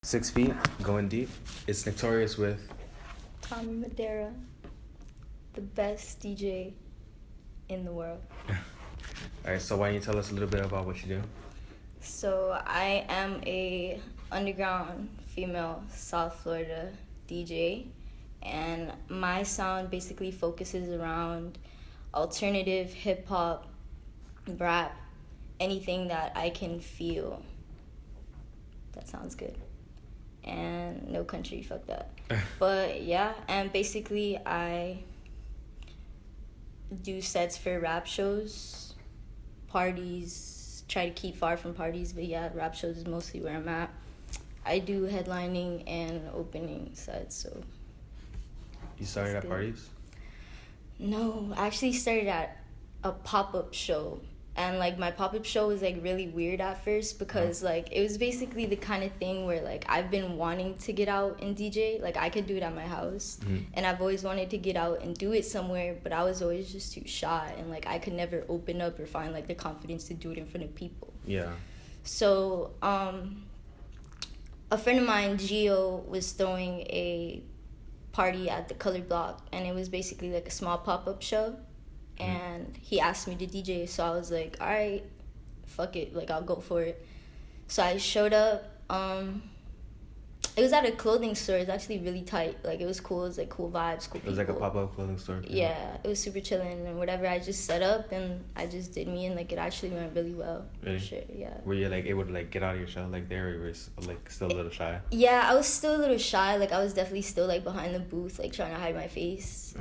6 feet, going deep. It's Torius with Tommy Madera, the best DJ in the world. All right, so why don't you tell us a little bit about what you do? So I am a underground female South Florida DJ, and my sound basically focuses around alternative hip hop, rap, anything that I can feel. That sounds good. And no country, fuck that. But yeah, and basically I do sets for rap shows, parties, try to keep far from parties, but yeah, rap shows is mostly where I'm at. I do headlining and opening sets, so. You started at parties? No, I actually started at a pop-up show. And, like, my pop-up show was, like, really weird at first because, like, it was basically the kind of thing where, like, I've been wanting to get out and DJ. Like, I could do it at my house. And I've always wanted to get out and do it somewhere, but I was always just too shy. And, like, I could never open up or find, like, the confidence to do it in front of people. Yeah. So, a friend of mine, Gio, was throwing a party at the Color Block. And it was basically, like, a small pop-up show. And he asked me to DJ, so I was like, all right, fuck it, like, I'll go for it. So I showed up. It was at a clothing store. It was actually really tight. Like, it was cool. It was, like, cool vibes, cool people. It was like a pop-up clothing store? Yeah, it was super chilling and whatever. I just set up and I just did me, and, like, it actually went really well. Really? Sure, yeah. Were you, like, able to, like, get out of your shell, like, there, or you were, like, still a little shy? Yeah, I was still a little shy. Like, I was definitely still, like, behind the booth, like, trying to hide my face.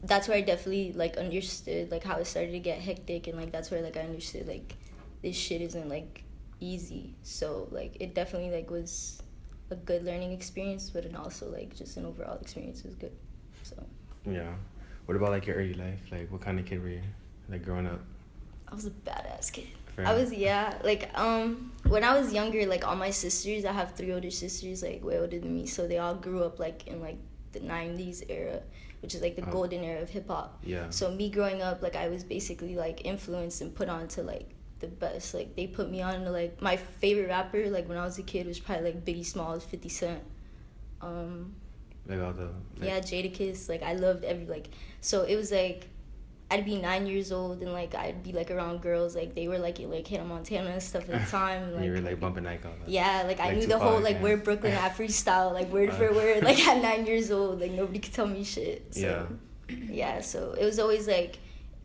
That's where I definitely, like, understood, like, how it started to get hectic, and, like, that's where, like, I understood, like, this shit isn't, like, easy. So, like, it definitely, like, was a good learning experience, but it also, like, just an overall experience was good. So. Yeah. What about, like, your early life? Like, what kind of kid were you, like, growing up? I was a badass kid. Fair. I was, yeah, like, when I was younger, like, all my sisters, I have 3 older sisters, like, way older than me, so they all grew up, like, in, like, the 90s era, which is, like, the golden era of hip-hop. Yeah. So me growing up, like, I was basically, like, influenced and put on to, like, the best. Like, they put me on to, like, my favorite rapper, like, when I was a kid was probably, like, Biggie Smalls, 50 Cent. Like all the... Like... Yeah, Jadakiss. Like, I loved so it was, like, I'd be 9 years old and, like, I'd be, like, around girls. Like, they were, like Hannah Montana and stuff at the time. Like, you were, like, bumping Nike on that. Yeah, like, I knew the whole, like, word Brooklyn at freestyle, like, word for word. Like, at 9 years old, like, nobody could tell me shit. So, yeah, so it was always, like,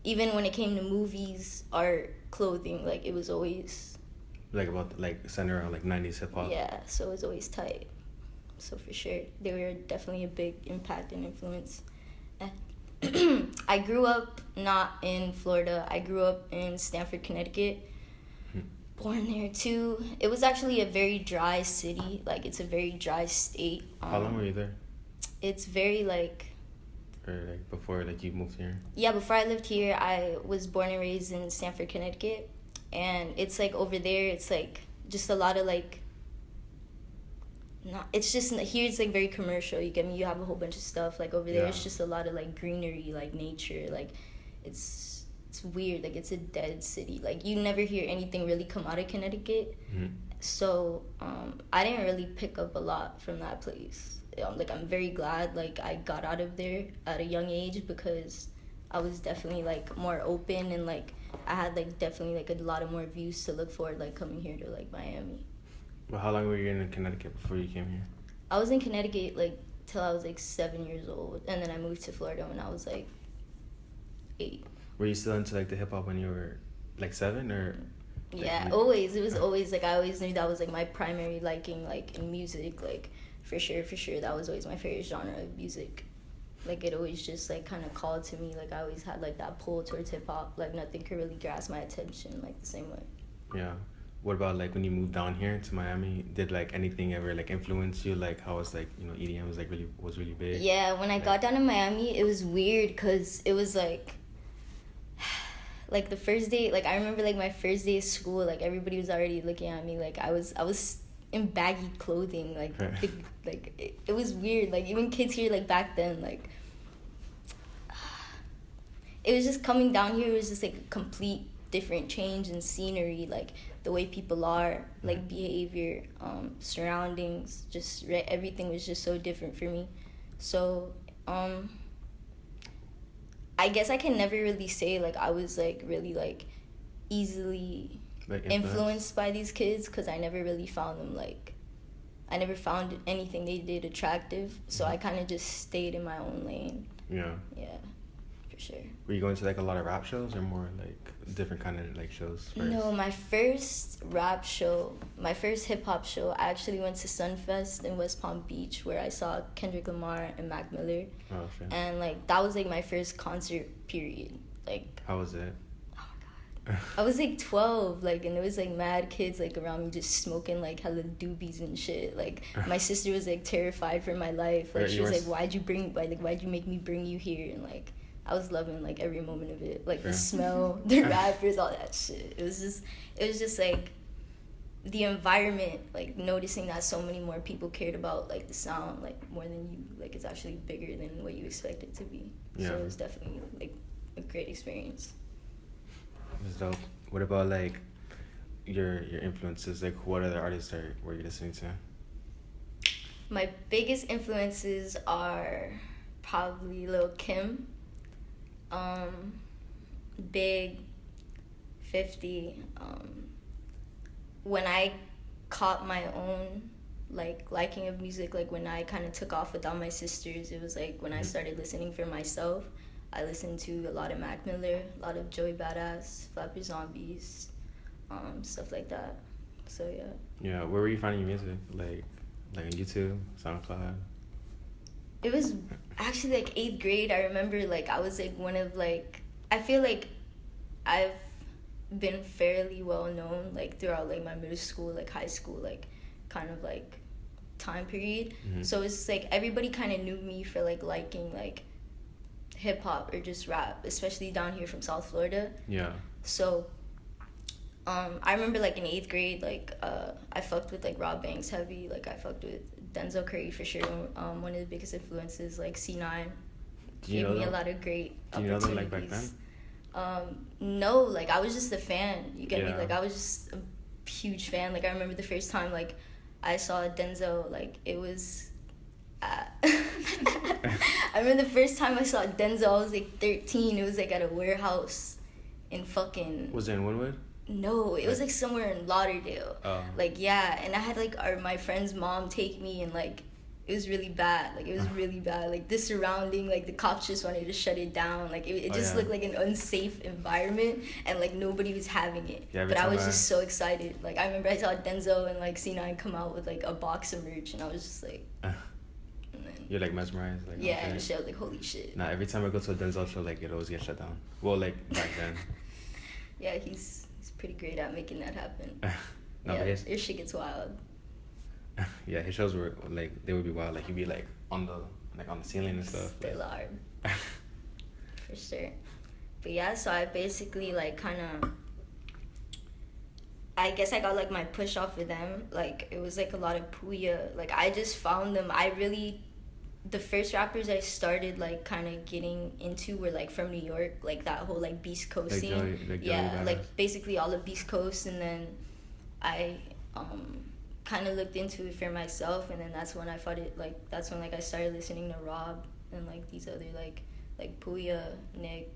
even when it came to movies, art, clothing, like, it was always... Like, about, like, centered around, like, 90s hip-hop? Yeah, so it was always tight. So, for sure, they were definitely a big impact and influence. I grew up not in Florida. I grew up in Stamford, Connecticut. Born there, too. It was actually a very dry city. Like, it's a very dry state. How long were you there? It's very, like... Or, like, before, like, you moved here? Yeah, before I lived here, I was born and raised in Stamford, Connecticut. And it's, like, over there, it's, like, just a lot of, like... It's just... Here, it's, like, very commercial. You get me? You have a whole bunch of stuff. Like, over there, it's just a lot of, like, greenery, like, nature. Like, it's weird. Like, it's a dead city. Like, you never hear anything really come out of Connecticut. So, I didn't really pick up a lot from that place. Like, I'm very glad, like, I got out of there at a young age because I was definitely, like, more open and, like, I had, like, definitely, like, a lot of more views to look for, like, coming here to, like, Miami. Well, how long were you in Connecticut before you came here? I was in Connecticut, like, till I was, like, 7 years old, and then I moved to Florida when I was, like, 8. Were you still into, like, the hip-hop when you were, like, 7, or...? Yeah, always. It was always, like, I always knew that was, like, my primary liking, like, in music, like... For sure, that was always my favorite genre of music. Like, it always just, like, kind of called to me. Like, I always had, like, that pull towards hip-hop. Like, nothing could really grasp my attention, like, the same way. Yeah. What about, like, when you moved down here to Miami? Did, like, anything ever, like, influence you? Like, how was, like, you know, EDM was, like, really big? Yeah, when I got down to Miami, it was weird because it was, like... Like, the first day... Like, I remember, like, my first day of school, like, everybody was already looking at me. Like, I was in baggy clothing, like, it was weird. Like, even kids here, like, back then, like, it was just coming down here. It was just, like, a complete different change in scenery, like the way people are, like behavior, surroundings, just everything was just so different for me. So I guess I can never really say like I was like really like easily like influenced by these kids, because I never really found them like, I never found anything they did attractive, so I kind of just stayed in my own lane. Yeah, for sure. Were you going to like a lot of rap shows or more like different kind of like shows first? No, my first rap show, my first hip hop show, I actually went to Sunfest in West Palm Beach, where I saw Kendrick Lamar and Mac Miller. Oh, shit. And like that was like my first concert period. Like, how was it? I was like 12, like, and there was like mad kids like around me just smoking like hella doobies and shit. Like my sister was like terrified for my life. Like she was like, why'd you make me bring you here? And like I was loving like every moment of it. Like the smell, the rappers, all that shit. It was just like the environment, like noticing that so many more people cared about like the sound like more than you. Like it's actually bigger than what you expect it to be. So it was definitely like a great experience. That's dope. What about like your influences? Like what other artists were you listening to? My biggest influences are probably Lil Kim, Big, 50. When I caught my own like liking of music, like when I kind of took off without my sisters, it was like when I started listening for myself. I listened to a lot of Mac Miller, a lot of Joey Badass, Flapper Zombies, stuff like that. So yeah. Yeah, where were you finding your music? Like on YouTube, SoundCloud? It was actually like 8th grade. I remember like I was like one of like, I feel like I've been fairly well known like throughout like my middle school, like high school, like kind of like time period. So it's like everybody kind of knew me for like liking like hip hop or just rap, especially down here from South Florida. Yeah. So I remember like in 8th grade, like I fucked with like Rob Banks heavy, like I fucked with Denzel Curry for sure. One of the biggest influences, like C9, gave me a lot of great opportunities. Do you know them like back then? No, like I was just a fan. You get me? Like I was just a huge fan. Like I remember the first time like I saw Denzel, like it was. I remember the first time I saw Denzel, I was like 13. It was like at a warehouse in fucking. Was it in Woodwood? No, it was like somewhere in Lauderdale. Oh. Like yeah, and I had like my friend's mom take me, and like it was really bad. Like it was really bad. Like the surrounding, like the cops just wanted to shut it down. Like it just looked like an unsafe environment, and like nobody was having it. Yeah, but I was just so excited. Like I remember I saw Denzel and like C9 come out with like a box of merch, and I was just like. You're like mesmerized, like yeah, and shit. I was like, holy shit. Nah, every time I go to a Denzel show, like it always gets shut down. Well, like back then. Yeah, he's pretty great at making that happen. No, yeah, his shit gets wild. Yeah, his shows were like they would be wild. Like he'd be like on the ceiling and stuff. Still hard. For sure. But yeah, so I basically like kind of. I guess I got like my push off of them. Like it was like a lot of Puya. Like I just found them. The first rappers I started like kind of getting into were like from New York, like that whole like Beast Coast like scene. Joey like basically all of Beast Coast, and then I kind of looked into it for myself, and then that's when I I started listening to Rob and like these other like Puya, Nick,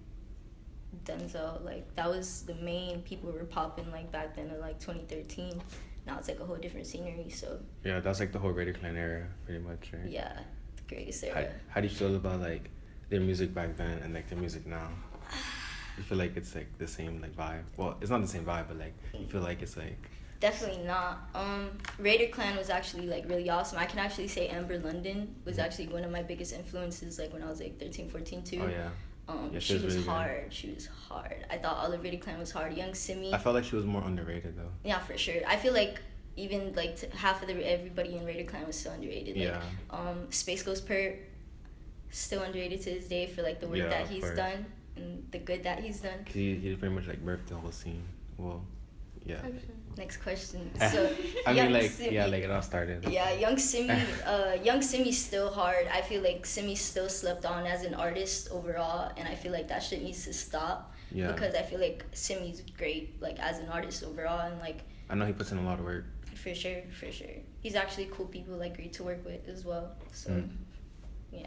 Denzel. Like that was the main people were popping like back then in like 2013. Now it's like a whole different scenery. So yeah, that's like the whole Radio Clan era pretty much, right? Yeah. Greatest era. How do you feel about like their music back then and like their music now? You feel like it's like the same like vibe? Well, it's not the same vibe, but like you feel like it's like definitely not. Raider Clan was actually like really awesome. I can actually say Amber London was actually one of my biggest influences like when I was like 13, 14 too. Oh yeah. She was really hard. Good. She was hard. I thought all of Raider Clan was hard. Young Simi. I felt like she was more underrated though. Yeah, for sure. I feel like even like half of everybody in Raider Clan was still underrated. Like, Space Ghost Perp, still underrated to this day for like the work that he's done and the good that he's done. He pretty much like birthed the whole scene. Well, yeah. Next question. So I mean, like Simi, like it all started. Yeah, Young Simi's still hard. I feel like Simi still slept on as an artist overall, and I feel like that shit needs to stop. Yeah. Because I feel like Simi's great, like, as an artist overall, and, like... I know he puts in a lot of work. For sure. He's actually cool people, like, great to work with as well. So, yeah.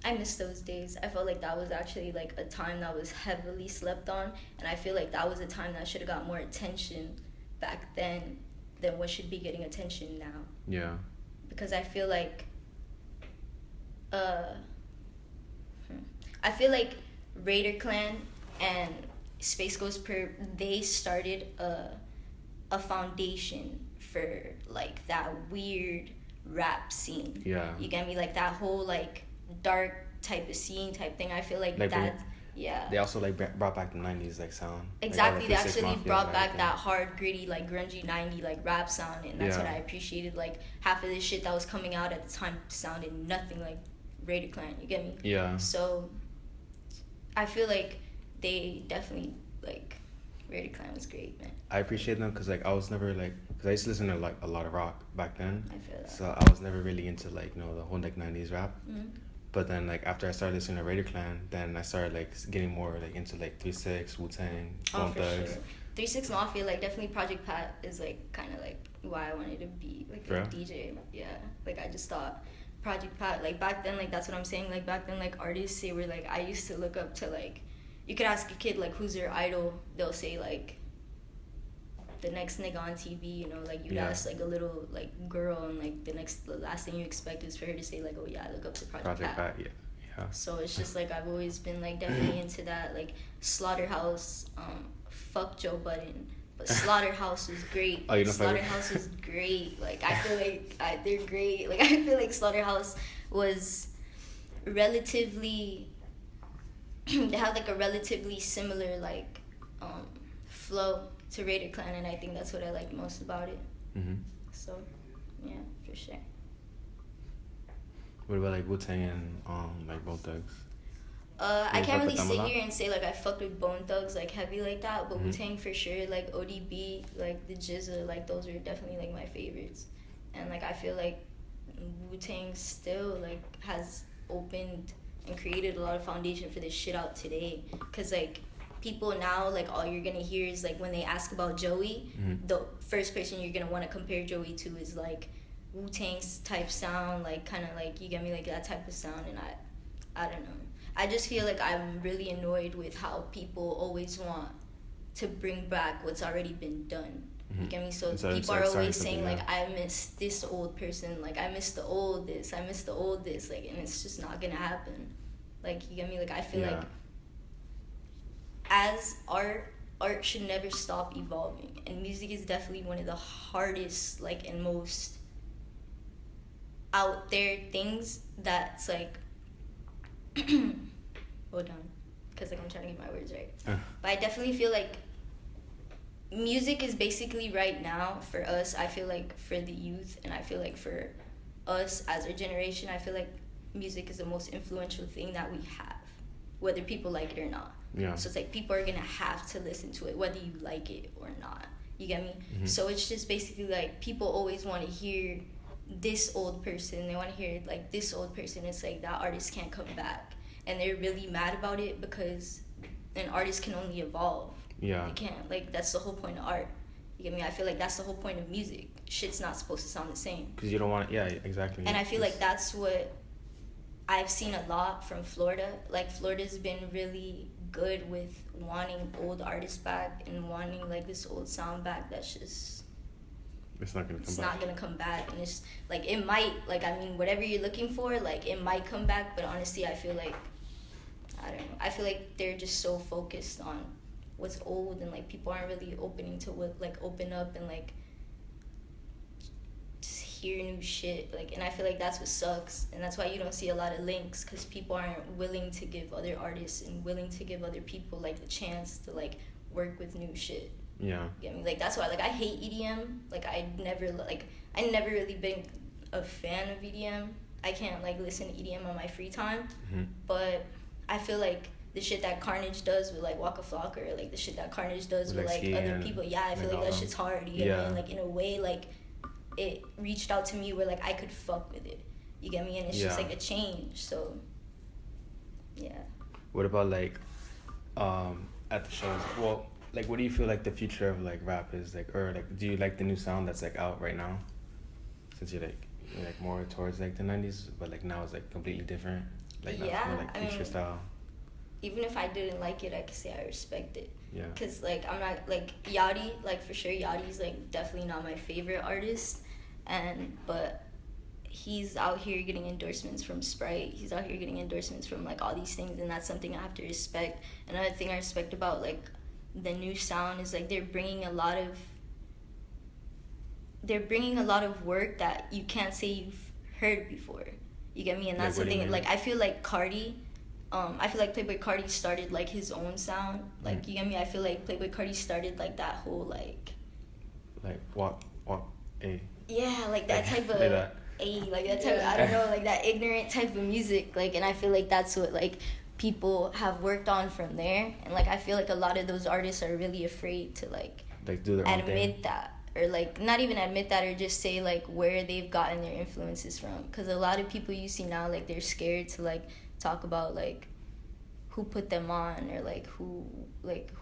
I miss those days. I felt like that was actually, like, a time that was heavily slept on, and I feel like that was a time that should have got more attention back then than what should be getting attention now. Yeah. Because I feel like Raider Clan and Space Ghost Perp, they started a foundation for, like, that weird rap scene. Yeah. You get me? Like, that whole, like, dark type of scene type thing. I feel like that... Yeah. They also, like, brought back the 90s, like, sound. Exactly. Like, they actually brought back that hard, gritty, like, grungy 90, like, rap sound. And that's what I appreciated. Like, half of this shit that was coming out at the time sounded nothing like Raider Clan. You get me? Yeah. So, I feel like they definitely, like, Raider Clan was great, man. I appreciate them because, like, I was never, like... Because I used to listen to, like, a lot of rock back then. I feel that. So, I was never really into, like, you know, the whole, like, 90s rap. Mm-hmm. But then, like, after I started listening to Raider Clan, then I started, like, getting more, like, into, like, 3-6, Wu-Tang, Bone Thugs. Sure. 3-6 Mafia, like, definitely Project Pat is, like, kind of, like, why I wanted to be, like, a DJ. Yeah. Like, I just thought Project Pat, like, back then, like, that's what I'm saying. Like, back then, like, artists, they were, like, I used to look up to, like, you could ask a kid, like, who's their idol. They'll say, like, the next nigga on TV, you know, like, you'd ask, like, a little, like, girl, and, like, the last thing you expect is for her to say, like, oh, yeah, I look up to Project Pat. Yeah. So it's just, like, I've always been, like, definitely into that, like, Slaughterhouse, fuck Joe Budden, but Slaughterhouse was great. Oh, you know, Slaughterhouse was great. Like, I feel like they're great. Like, I feel like Slaughterhouse was relatively, they had, like, a relatively similar, like, flow to Raider Clan, and I think that's what I liked most about it. Mm-hmm. So, yeah, for sure. What about, like, Wu-Tang and, like, Bone Thugs? I can't really sit here and say, like, I fucked with Bone Thugs, like, heavy like that, but Wu-Tang for sure, like, ODB, like, the Jizza, like, those are definitely, like, my favorites. And, like, I feel like Wu-Tang still, like, has opened and created a lot of foundation for this shit out today. Because, like, people now, like, all you're gonna hear is, like, when they ask about Joey, the first person you're gonna want to compare Joey to is, like, Wu-Tang's type sound, like, kind of, like, you get me, like, that type of sound. And I don't know. I just feel like I'm really annoyed with how people always want to bring back what's already been done. You get me? So people are always saying, like, I miss this old person, like, I miss the old this, I miss the old this, like, and it's just not gonna happen. Like, you get me? Like, I feel like as art should never stop evolving, and music is definitely one of the hardest, like, and most out there things that's, like, hold on, because, like, I'm trying to get my words right. But I definitely feel like music is basically right now for us, I feel like for the youth, and I feel like for us as our generation, I feel like music is the most influential thing that we have, whether people like it or not. Yeah. So it's like people are gonna have to listen to it whether you like it or not. You get me? So it's just basically like people always want to hear this old person, they want to hear, like, this old person. It's like that artist can't come back, and they're really mad about it because an artist can only evolve. They can't, like, that's the whole point of art. You get me? I feel like that's the whole point of music. Shit's not supposed to sound the same, because you don't want it. Exactly. And I feel like that's what I've seen a lot from Florida. Like, Florida's been really good with wanting old artists back and wanting, like, this old sound back that's just, it's not gonna come back. It's not gonna come back, and it's like, it might, like, I mean, whatever you're looking for, like, it might come back, but honestly, I feel like, I don't know, I feel like they're just so focused on what's old, and, like, people aren't really opening to what, like, open up and, like, just hear new shit, like, and I feel like that's what sucks, and that's why you don't see a lot of links, because people aren't willing to give other artists and willing to give other people, like, the chance to, like, work with new shit. Yeah. You get me? Like, that's why, like, I hate EDM. Like, I never really been a fan of EDM. I can't, like, listen to EDM on my free time. But I feel like the shit that Carnage does with, like, Waka Flocka, or, like, the shit that Carnage does with, like, other people. Yeah, I feel like that shit's hard. You get me? And, like, in a way, like, it reached out to me where, like, I could fuck with it. You get me? And it's just, like, a change. So, yeah. What about, like, at the shows. Well, like, what do you feel like the future of like rap is like, or like, do you like the new sound that's like out right now? Since you're like more towards like the 90s, but like now it's like completely different. Like now it's more like future style. Even if I didn't like it, I could say I respect it. Yeah. Cause like I'm not like Yachty, like for sure Yachty's like definitely not my favorite artist, but he's out here getting endorsements from Sprite. He's out here getting endorsements from like all these things, and that's something I have to respect. Another thing I respect about like the new sound is like they're bringing a lot of work that you can't say you've heard before. You get me? And that's like, something like I feel like Cardi. I feel like Playboi Carti started like his own sound. Like you get me? I feel like Playboi Carti started like that whole like walk a. Yeah, like that type of like that. Like that type of, I don't know, like that ignorant type of music. Like, and I feel like that's what like people have worked on from there. And like I feel like a lot of those artists are really afraid to like do their own admit thing. that. Or like not even admit that, or just say like where they've gotten their influences from. Because a lot of people you see now, like they're scared to like talk about like who put them on, or like who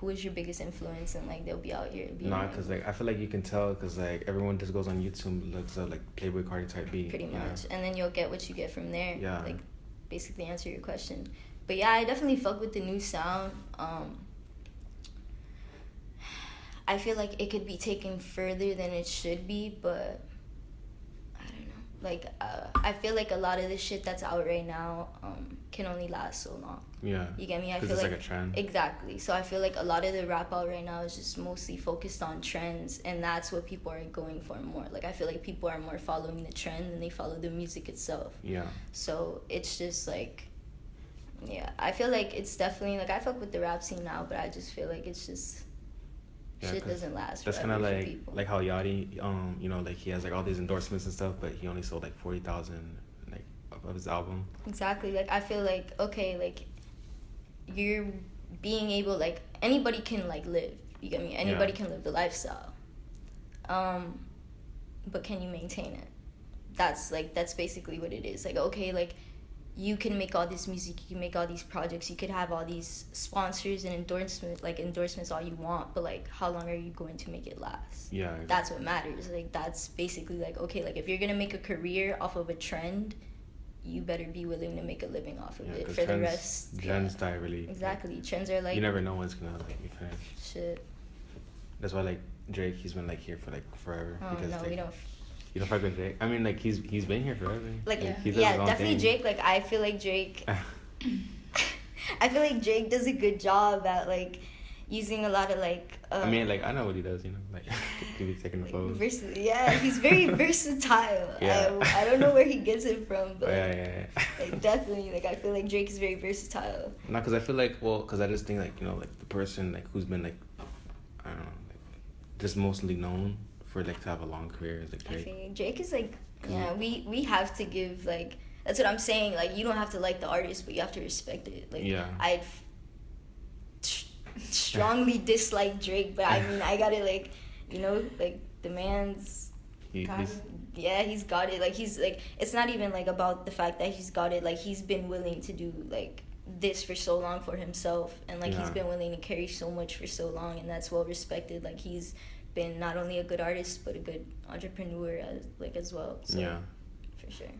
is your biggest influence, and like they'll be out here being because like I feel like you can tell, because like everyone just goes on YouTube, looks up like Playboi Carti type beat pretty much, and then you'll get what you get from there. Yeah, like basically answer your question. But yeah, I definitely fuck with the new sound. I feel like it could be taken further than it should be, but I don't know. Like, I feel like a lot of the shit that's out right now can only last so long. Yeah. You get me? I feel it's like a trend. Exactly. So I feel like a lot of the rap out right now is just mostly focused on trends, and that's what people are going for more. Like, I feel like people are more following the trend than they follow the music itself. Yeah. So it's just like, yeah, I feel like it's definitely, like, I fuck with the rap scene now, but I just feel like it's just... shit doesn't last. That's kind of like how Yachty, you know, like he has like all these endorsements and stuff, but he only sold like 40,000 like of his album. Exactly. Like I feel like, okay, like you're being able, like anybody can like live. You get me? Anybody can live the lifestyle. But can you maintain it? That's basically what it is. Like, okay, like you can make all this music, you can make all these projects, you could have all these sponsors and endorsements all you want, but like how long are you going to make it last? Yeah, exactly. That's what matters. Like that's basically like, okay, like if you're gonna make a career off of a trend, you better be willing to make a living off of it for the rest. Trends die really. Exactly. Trends are like, you never know when it's gonna like be finished. Shit. That's why like Drake, he's been like here for like forever. Oh because, no, like, we don't. You don't fuck with Drake? I mean, like, he's been here forever. Like, yeah, definitely Drake. Like, I feel like Drake... I feel like Drake does a good job at, like, using a lot of, like... I mean, like, I know what he does, you know? Like, he be taking the photos. Yeah, he's very versatile. Yeah. I don't know where he gets it from, but... Yeah. Like, definitely, like, I feel like Drake is very versatile. No, because I feel like, because I just think, like, you know, like, the person, like, who's been, like, I don't know, like, just mostly known... for like to have a long career is like Drake. I think Drake is like, yeah, we have to give like, that's what I'm saying, like you don't have to like the artist, but you have to respect it. Like I'd strongly dislike Drake, but I mean I got it, like, you know, like the man's he's got it. Like he's like, it's not even like about the fact that he's got it, like he's been willing to do like this for so long for himself, and like he's been willing to carry so much for so long, and that's well respected. Like he's been not only a good artist but a good entrepreneur as well. So, for sure.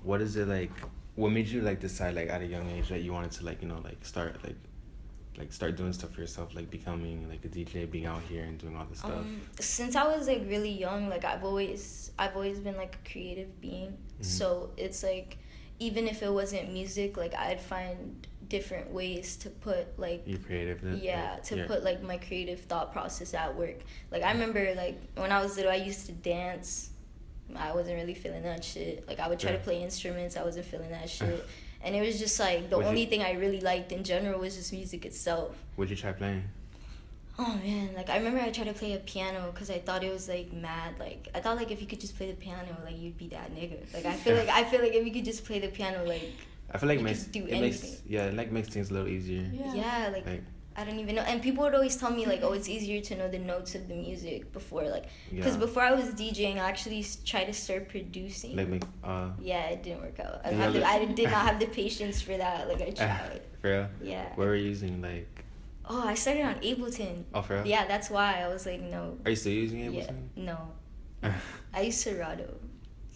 What is it like? What made you like decide like at a young age that you wanted to like, you know, like start doing stuff for yourself, like becoming like a DJ, being out here and doing all this stuff? Since I was like really young, like I've always been like a creative being. Mm-hmm. So it's like even if it wasn't music, like I'd find different ways to put like your creative put like my creative thought process at work. Like I remember like when I was little, I used to dance. I wasn't really feeling that shit. Like I would try to play instruments, I wasn't feeling that shit. And it was just like the only thing I really liked in general was just music itself. What'd you try playing? Oh man, like I remember I tried to play a piano because I thought it was like mad. Like I thought like if you could just play the piano, like you'd be that nigga. Like I feel like if you could just play the piano, like I feel like it makes things a little easier. Yeah, like I don't even know. And people would always tell me, like, oh, it's easier to know the notes of the music before, like, because before I was DJing, I actually tried to start producing. Like, yeah, it didn't work out. I did not have the patience for that. Like, I tried. For real? Yeah. What were you using, like? Oh, I started on Ableton. Oh, for real? Yeah, that's why I was like, no. Are you still using Ableton? Yeah, no. I use Serato.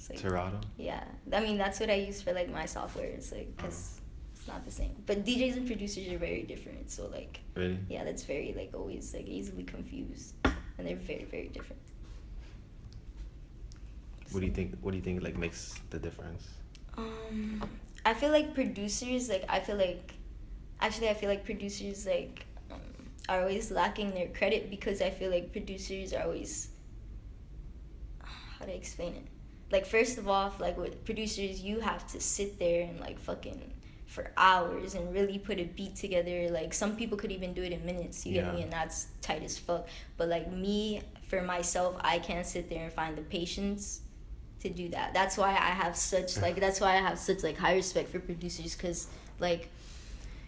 Like, Serato? Yeah. I mean, that's what I use for, like, my software. It's, like, because... It's not the same, but DJs and producers are very different. So like, really, yeah, that's very like always like easily confused, and they're very very different. What do you think? What do you think like makes the difference? I feel like producers like I feel like producers like are always lacking their credit because I feel like producers are always, how do I explain it? Like first of all, like with producers, you have to sit there and like fucking for hours and really put a beat together. Like some people could even do it in minutes, you get me, and that's tight as fuck. But like me, for myself, I can't sit there and find the patience to do that. That's why I have such like high respect for producers, because like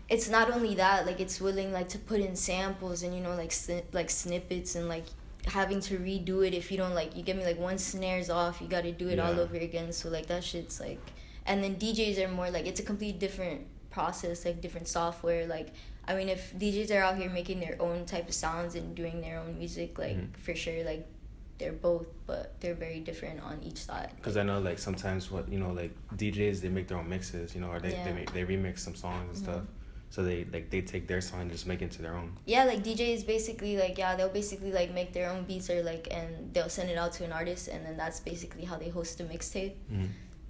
it's not only that, like it's willing like to put in samples and, you know, like like snippets and like having to redo it if you don't like, you get me, like one snare's off, you got to do it all over again. So like that shit's like, and then DJs are more like, it's a completely different process, like different software. Like, I mean, if DJs are out here making their own type of sounds and doing their own music, like for sure, like they're both, but they're very different on each side. Because I know like sometimes what, you know, like DJs, they make their own mixes, you know, or they remix some songs and stuff. So they take their song and just make it into their own. Yeah, like DJs basically like, they'll basically like make their own beats or like, and they'll send it out to an artist, and then that's basically how they host a mixtape.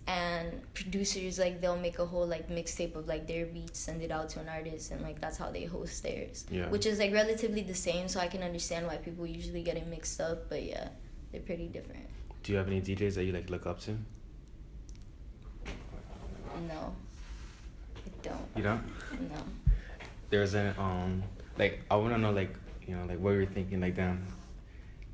And producers, like they'll make a whole like mixtape of like their beats, send it out to an artist, and like that's how they host theirs. Which is like relatively the same, so I can understand why people usually get it mixed up, but yeah, they're pretty different. Do you have any DJs that you like look up to? No, I don't. You don't? No. There's an like I wanna know like, you know, like what you're thinking, like damn,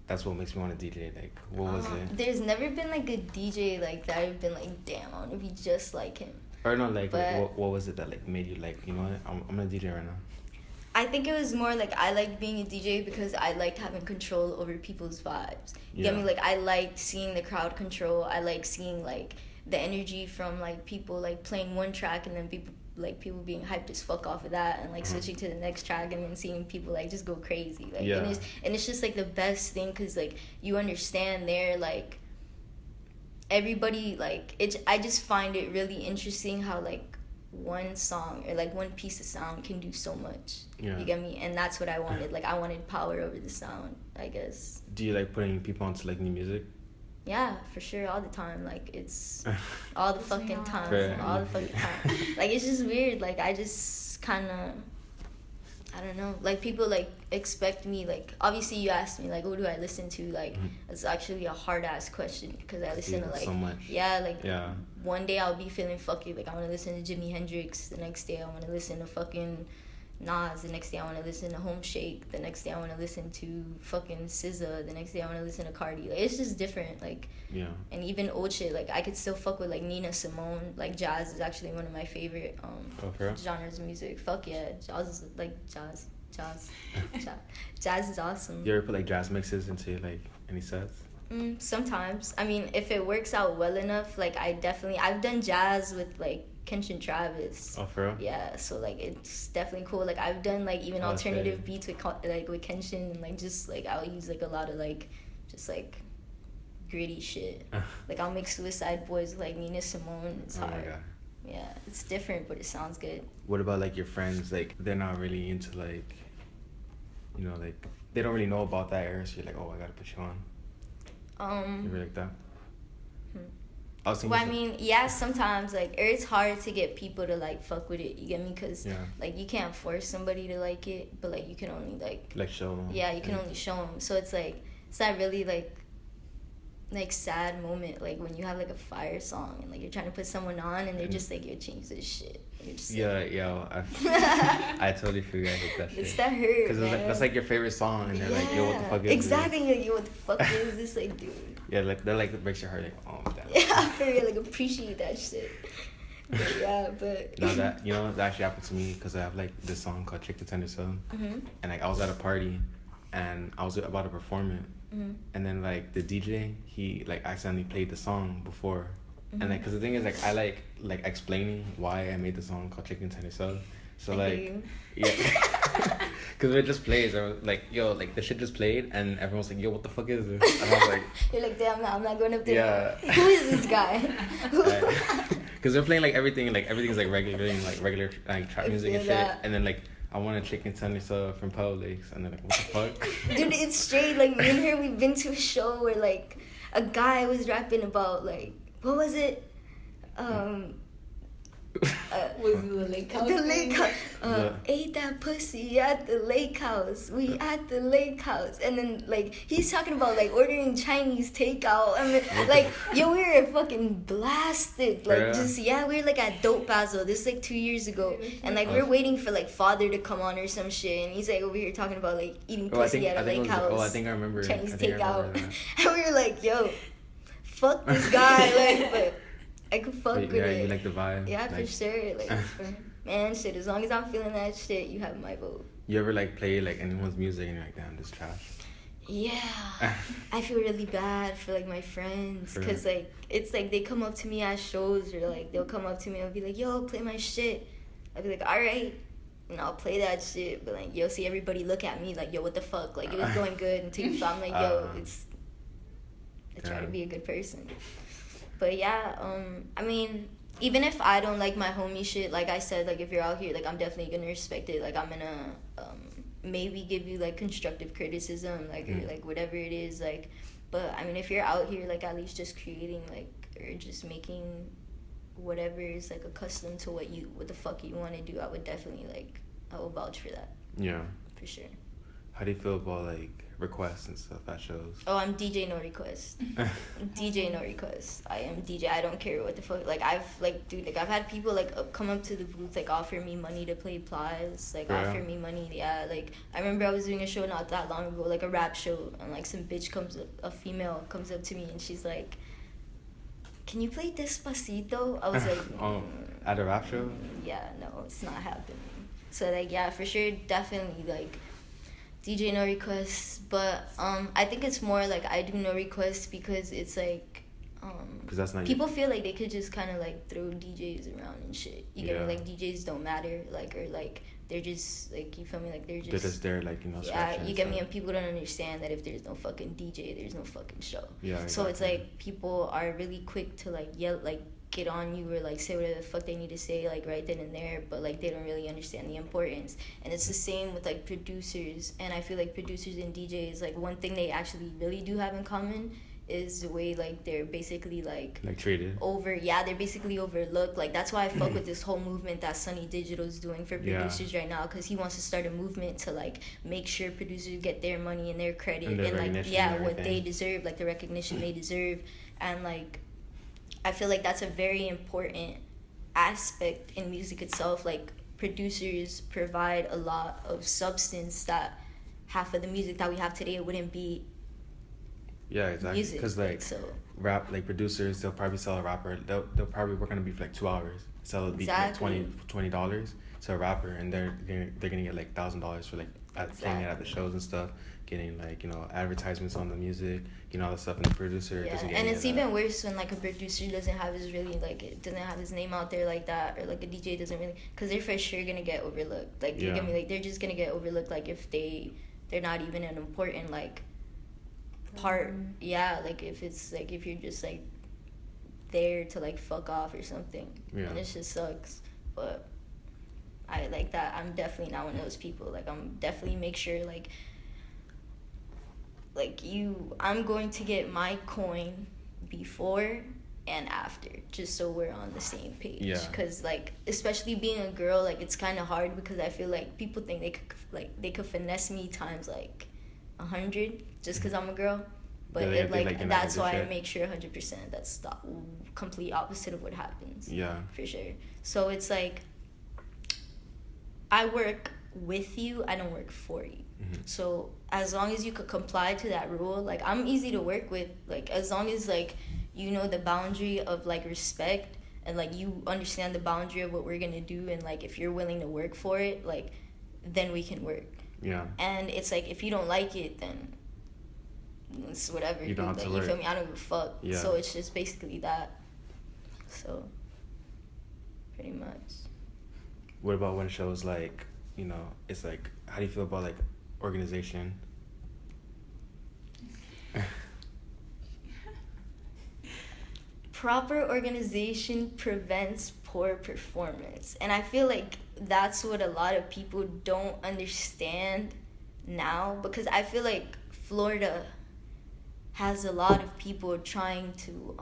that's what makes me want to DJ. Like, what was it? There's never been like a DJ like that I've been like, damn, I want to be just like him. Or no, like what was it that like made you like, you know what, I'm gonna DJ right now? I think it was more like I liked being a DJ because I liked having control over people's vibes. You get me? Like I liked seeing the crowd control. I like seeing like the energy from like people like playing one track and then people being hyped as fuck off of that and like switching to the next track and then seeing people like just go crazy, like and it's just like the best thing because like you understand there like everybody like it. I just find it really interesting how like one song or like one piece of sound can do so much. You get me? And that's what I wanted. Like I wanted power over the sound, I guess. Do you like putting people onto like new music? Yeah, for sure, all the time. Like, it's all the fucking time. All the fucking time. Like, it's just weird. Like, I just kind of, I don't know. Like, people, like, expect me, like, obviously you asked me, like, who do I listen to? Like, it's actually a hard-ass question because I listen to, like, so much. One day I'll be feeling fucky. Like, I want to listen to Jimi Hendrix. The next day I want to listen to fucking Nas. The next day I want to listen to Home Shake. The next day I want to listen to fucking SZA. The next day I want to listen to Cardi. Like, it's just different. Like, and even old shit. Like, I could still fuck with like Nina Simone. Like, jazz is actually one of my favorite genres of music. Fuck yeah, jazz is like jazz. Jazz is awesome. You ever put like jazz mixes into like any sets? Sometimes. I mean, if it works out well enough, like I've done jazz with like Kenshin Travis. Oh, for real? Yeah, so like it's definitely cool. Like I've done like even alternative beats with Kenshin, and like just like I'll use like a lot of like just like gritty shit. Like I'll make Suicide Boys with like Nina Simone. It's hard. My God. Yeah, it's different, but it sounds good. What about like your friends? Like they're not really into like, you know, like they don't really know about that era. So you're like, oh, I gotta put you on. You really like that? Well, I mean, yeah, sometimes, like, it's hard to get people to, like, fuck with it, you get me? Because, like, you can't force somebody to like it, but, like, you can only, like show them. Yeah, you can only show them. So it's, like, it's that really, like, sad moment, like, when you have, like, a fire song and, like, you're trying to put someone on and they're just, like, yo, change this shit. I totally forgot that shit. It's that hurt, because like, that's like your favorite song, and they're like, yo, what the fuck is exactly, this? Like, yo, what the fuck is this? Like, dude. Yeah, like, they're like, it breaks your heart, like, oh, damn. Yeah, for real, like, appreciate that shit. But No, that that actually happened to me because I have like this song called Chicken Tender Sub, and like I was at a party, and I was about to perform it, and then like the DJ he like accidentally played the song before, and like because the thing is like I like explaining why I made the song called Chicken Tender Sub, so like yeah, because it just plays, or like yo like the shit just played, and everyone's like yo what the fuck is this, and I was like you're like damn I'm not going up there. Yeah. Who is this guy? Because they're playing like everything's like regular like trap music and shit, and then like I want a Chicken Tender Sub from Publix, and then like what the fuck? Dude, it's straight like me and her. We've been to a show where like a guy was rapping about like what was it? Was it the lake house? The lake house. Ate that pussy at the lake house. We at the lake house. And then, like, he's talking about, like, ordering Chinese takeout. I mean, like, yo, we were fucking blasted. Like, we were, like, at Dope Basil. This, like, 2 years ago. And, like, we were waiting for, like, Father to come on or some shit. And he's, like, over here talking about, like, eating pussy at a lake house. I think I remember. Chinese takeout. And we were like, yo, fuck this guy. Like, but I could fuck with it. Yeah, you like the vibe. Yeah, for sure. Like, man, shit, as long as I'm feeling that shit, you have my vote. You ever, like, play, like, anyone's music and you're like, damn, this is trash? Yeah. I feel really bad for, like, my friends. Because, like, it's, like, they come up to me at shows or, like, they'll come up to me and be like, yo, play my shit. I'll be like, all right. And I'll play that shit. But, like, you'll see everybody look at me like, yo, what the fuck? Like, it was going good until you I'm like, yo, I try to be a good person. But yeah, I mean, even if I don't like my homie shit, like I said, like if you're out here, like I'm definitely gonna respect it. Like I'm gonna maybe give you like constructive criticism, like or like whatever it is, like. But I mean, if you're out here, like at least just creating like or just making whatever is like accustomed to what the fuck you want to do, I would definitely like I will vouch for that. Yeah. For sure. How do you feel about like requests and stuff at shows? Oh, I'm DJ no request. DJ no request. I am DJ. I don't care what the fuck. Like I've had people like come up to the booth like offer me money to play Plies. Like offer me money. Yeah. Like I remember I was doing a show not that long ago, like a rap show, and like some bitch a female comes up to me and she's like, "Can you play Despacito?" I was like, at a rap show? Yeah. No, it's not happening. So like yeah, for sure, definitely like. DJ no requests, but I think it's more like I do no requests because it's like that's not people feel like they could just kind of like throw DJs around and shit. You get me? Like DJs don't matter, like or like they're just like you feel me? Like they're just there, like yeah. You get me? And people don't understand that if there's no fucking DJ, there's no fucking show. Yeah. Exactly. So it's like people are really quick to like yell like. Get on you or like say whatever the fuck they need to say like right then and there, but like they don't really understand the importance. And it's the same with like producers, and I feel like producers and DJs, like one thing they actually really do have in common is the way like they're basically like treated they're basically overlooked. Like that's why I fuck with this whole movement that Sunny Digital's doing for producers right now, because he wants to start a movement to like make sure producers get their money and their credit and like what they deserve, like the recognition they deserve. And like I feel like that's a very important aspect in music itself. Like producers provide a lot of substance that half of the music that we have today wouldn't be. Yeah, exactly. Because like rap, like producers, they'll probably sell a rapper. They'll probably work on a beat for like 2 hours. Sell a beat for like $20 to a rapper, and they're gonna get like $1,000 for like playing it at the shows and stuff. Getting like advertisements on the music, all the stuff, and the producer doesn't get and it's even worse when like a producer doesn't have his name out there like that, or like a DJ doesn't really, because they're for sure gonna get overlooked. Like you get me? Like they're just gonna get overlooked. Like if they're not even an important like part. Yeah, like if it's like if you're just like there to like fuck off or something, and it just sucks. But I like that. I'm definitely not one of those people. Like I'm definitely make sure like I'm going to get my coin before and after, just so we're on the same page. Yeah. Because like, especially being a girl, like it's kind of hard because I feel like people think they could finesse me times like 100 just because I'm a girl. But that's why I make sure 100% that's the complete opposite of what happens. Yeah. For sure. So it's like I work with you, I don't work for you. Mm-hmm. So as long as you could comply to that rule, like I'm easy to work with, like as long as like you know the boundary of like respect, and like you understand the boundary of what we're gonna do, and like if you're willing to work for it, like then we can work. Yeah. And it's like if you don't like it, then it's whatever. You don't have to you work. feel me? I don't give a fuck. Yeah. So it's just basically that. So pretty much. What about when shows like, you know, it's like, how do you feel about like organization? Proper organization prevents poor performance. And I feel like that's what a lot of people don't understand now, because I feel like Florida has a lot of people trying to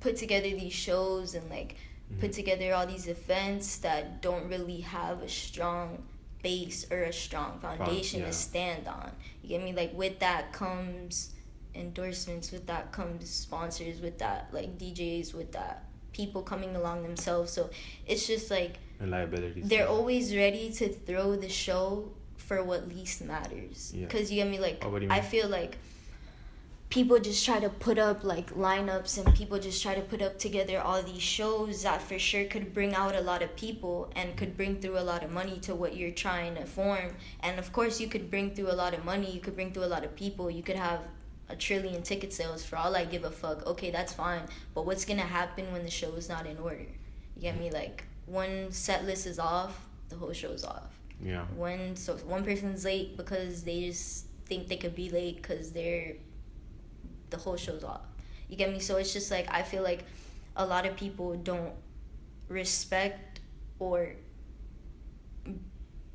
put together these shows and like put together all these events that don't really have a strong base or a strong foundation to stand on. You get me? Like with that comes endorsements, with that comes sponsors, with that like DJs, with that people coming along themselves. So it's just like, and liabilities. They're always ready to throw the show for what least matters. Because you get me? Like, I feel like people just try to put up like lineups, and people just try to put up together all these shows that for sure could bring out a lot of people and could bring through a lot of money to what you're trying to form. And of course you could bring through a lot of money, you could bring through a lot of people, you could have 1 trillion ticket sales for all I give a fuck. Okay, that's fine, but what's gonna happen when the show is not in order? You get me? Like when set list is off, the whole show's off. Yeah. When one person's late because they just think they could be late because the whole show's off. You get me? So it's just like, I feel like a lot of people don't respect or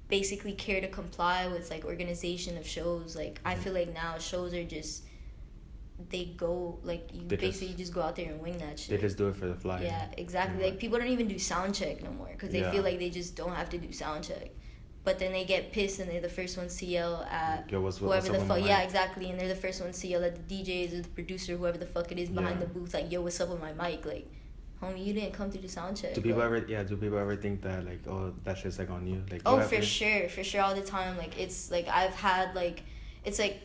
basically care to comply with like organization of shows. Like I feel like now shows are just, they go like you basically just go out there and wing that shit. They just do it for the fly. Yeah, exactly. Like people don't even do sound check no more because they feel like they just don't have to do sound check. But then they get pissed and they're the first ones to yell at whoever the fuck. Yeah, exactly. And they're the first ones to yell at the DJs or the producer, whoever the fuck it is behind the booth. Like, yo, what's up with my mic? Like, homie, you didn't come through the sound check. Do people ever think that like, oh, that shit's like on you? Like, oh, for sure, all the time. Like it's like I've had like, it's like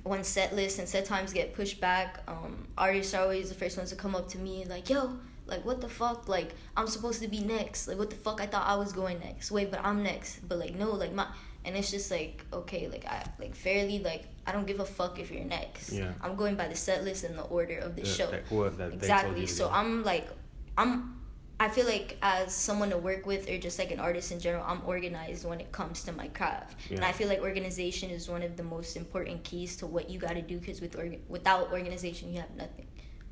when set lists and set times get pushed back, artists are always the first ones to come up to me and like, yo, like, what the fuck? Like, I'm supposed to be next. Like, what the fuck? I thought I was going next. Wait, but I'm next. But, like, no, like, and it's just, like, okay, like, fairly, like, I don't give a fuck if you're next. Yeah. I'm going by the set list and the order of the show. That exactly. So, I feel like as someone to work with or just, like, an artist in general, I'm organized when it comes to my craft. Yeah. And I feel like organization is one of the most important keys to what you got to do, because without organization, you have nothing.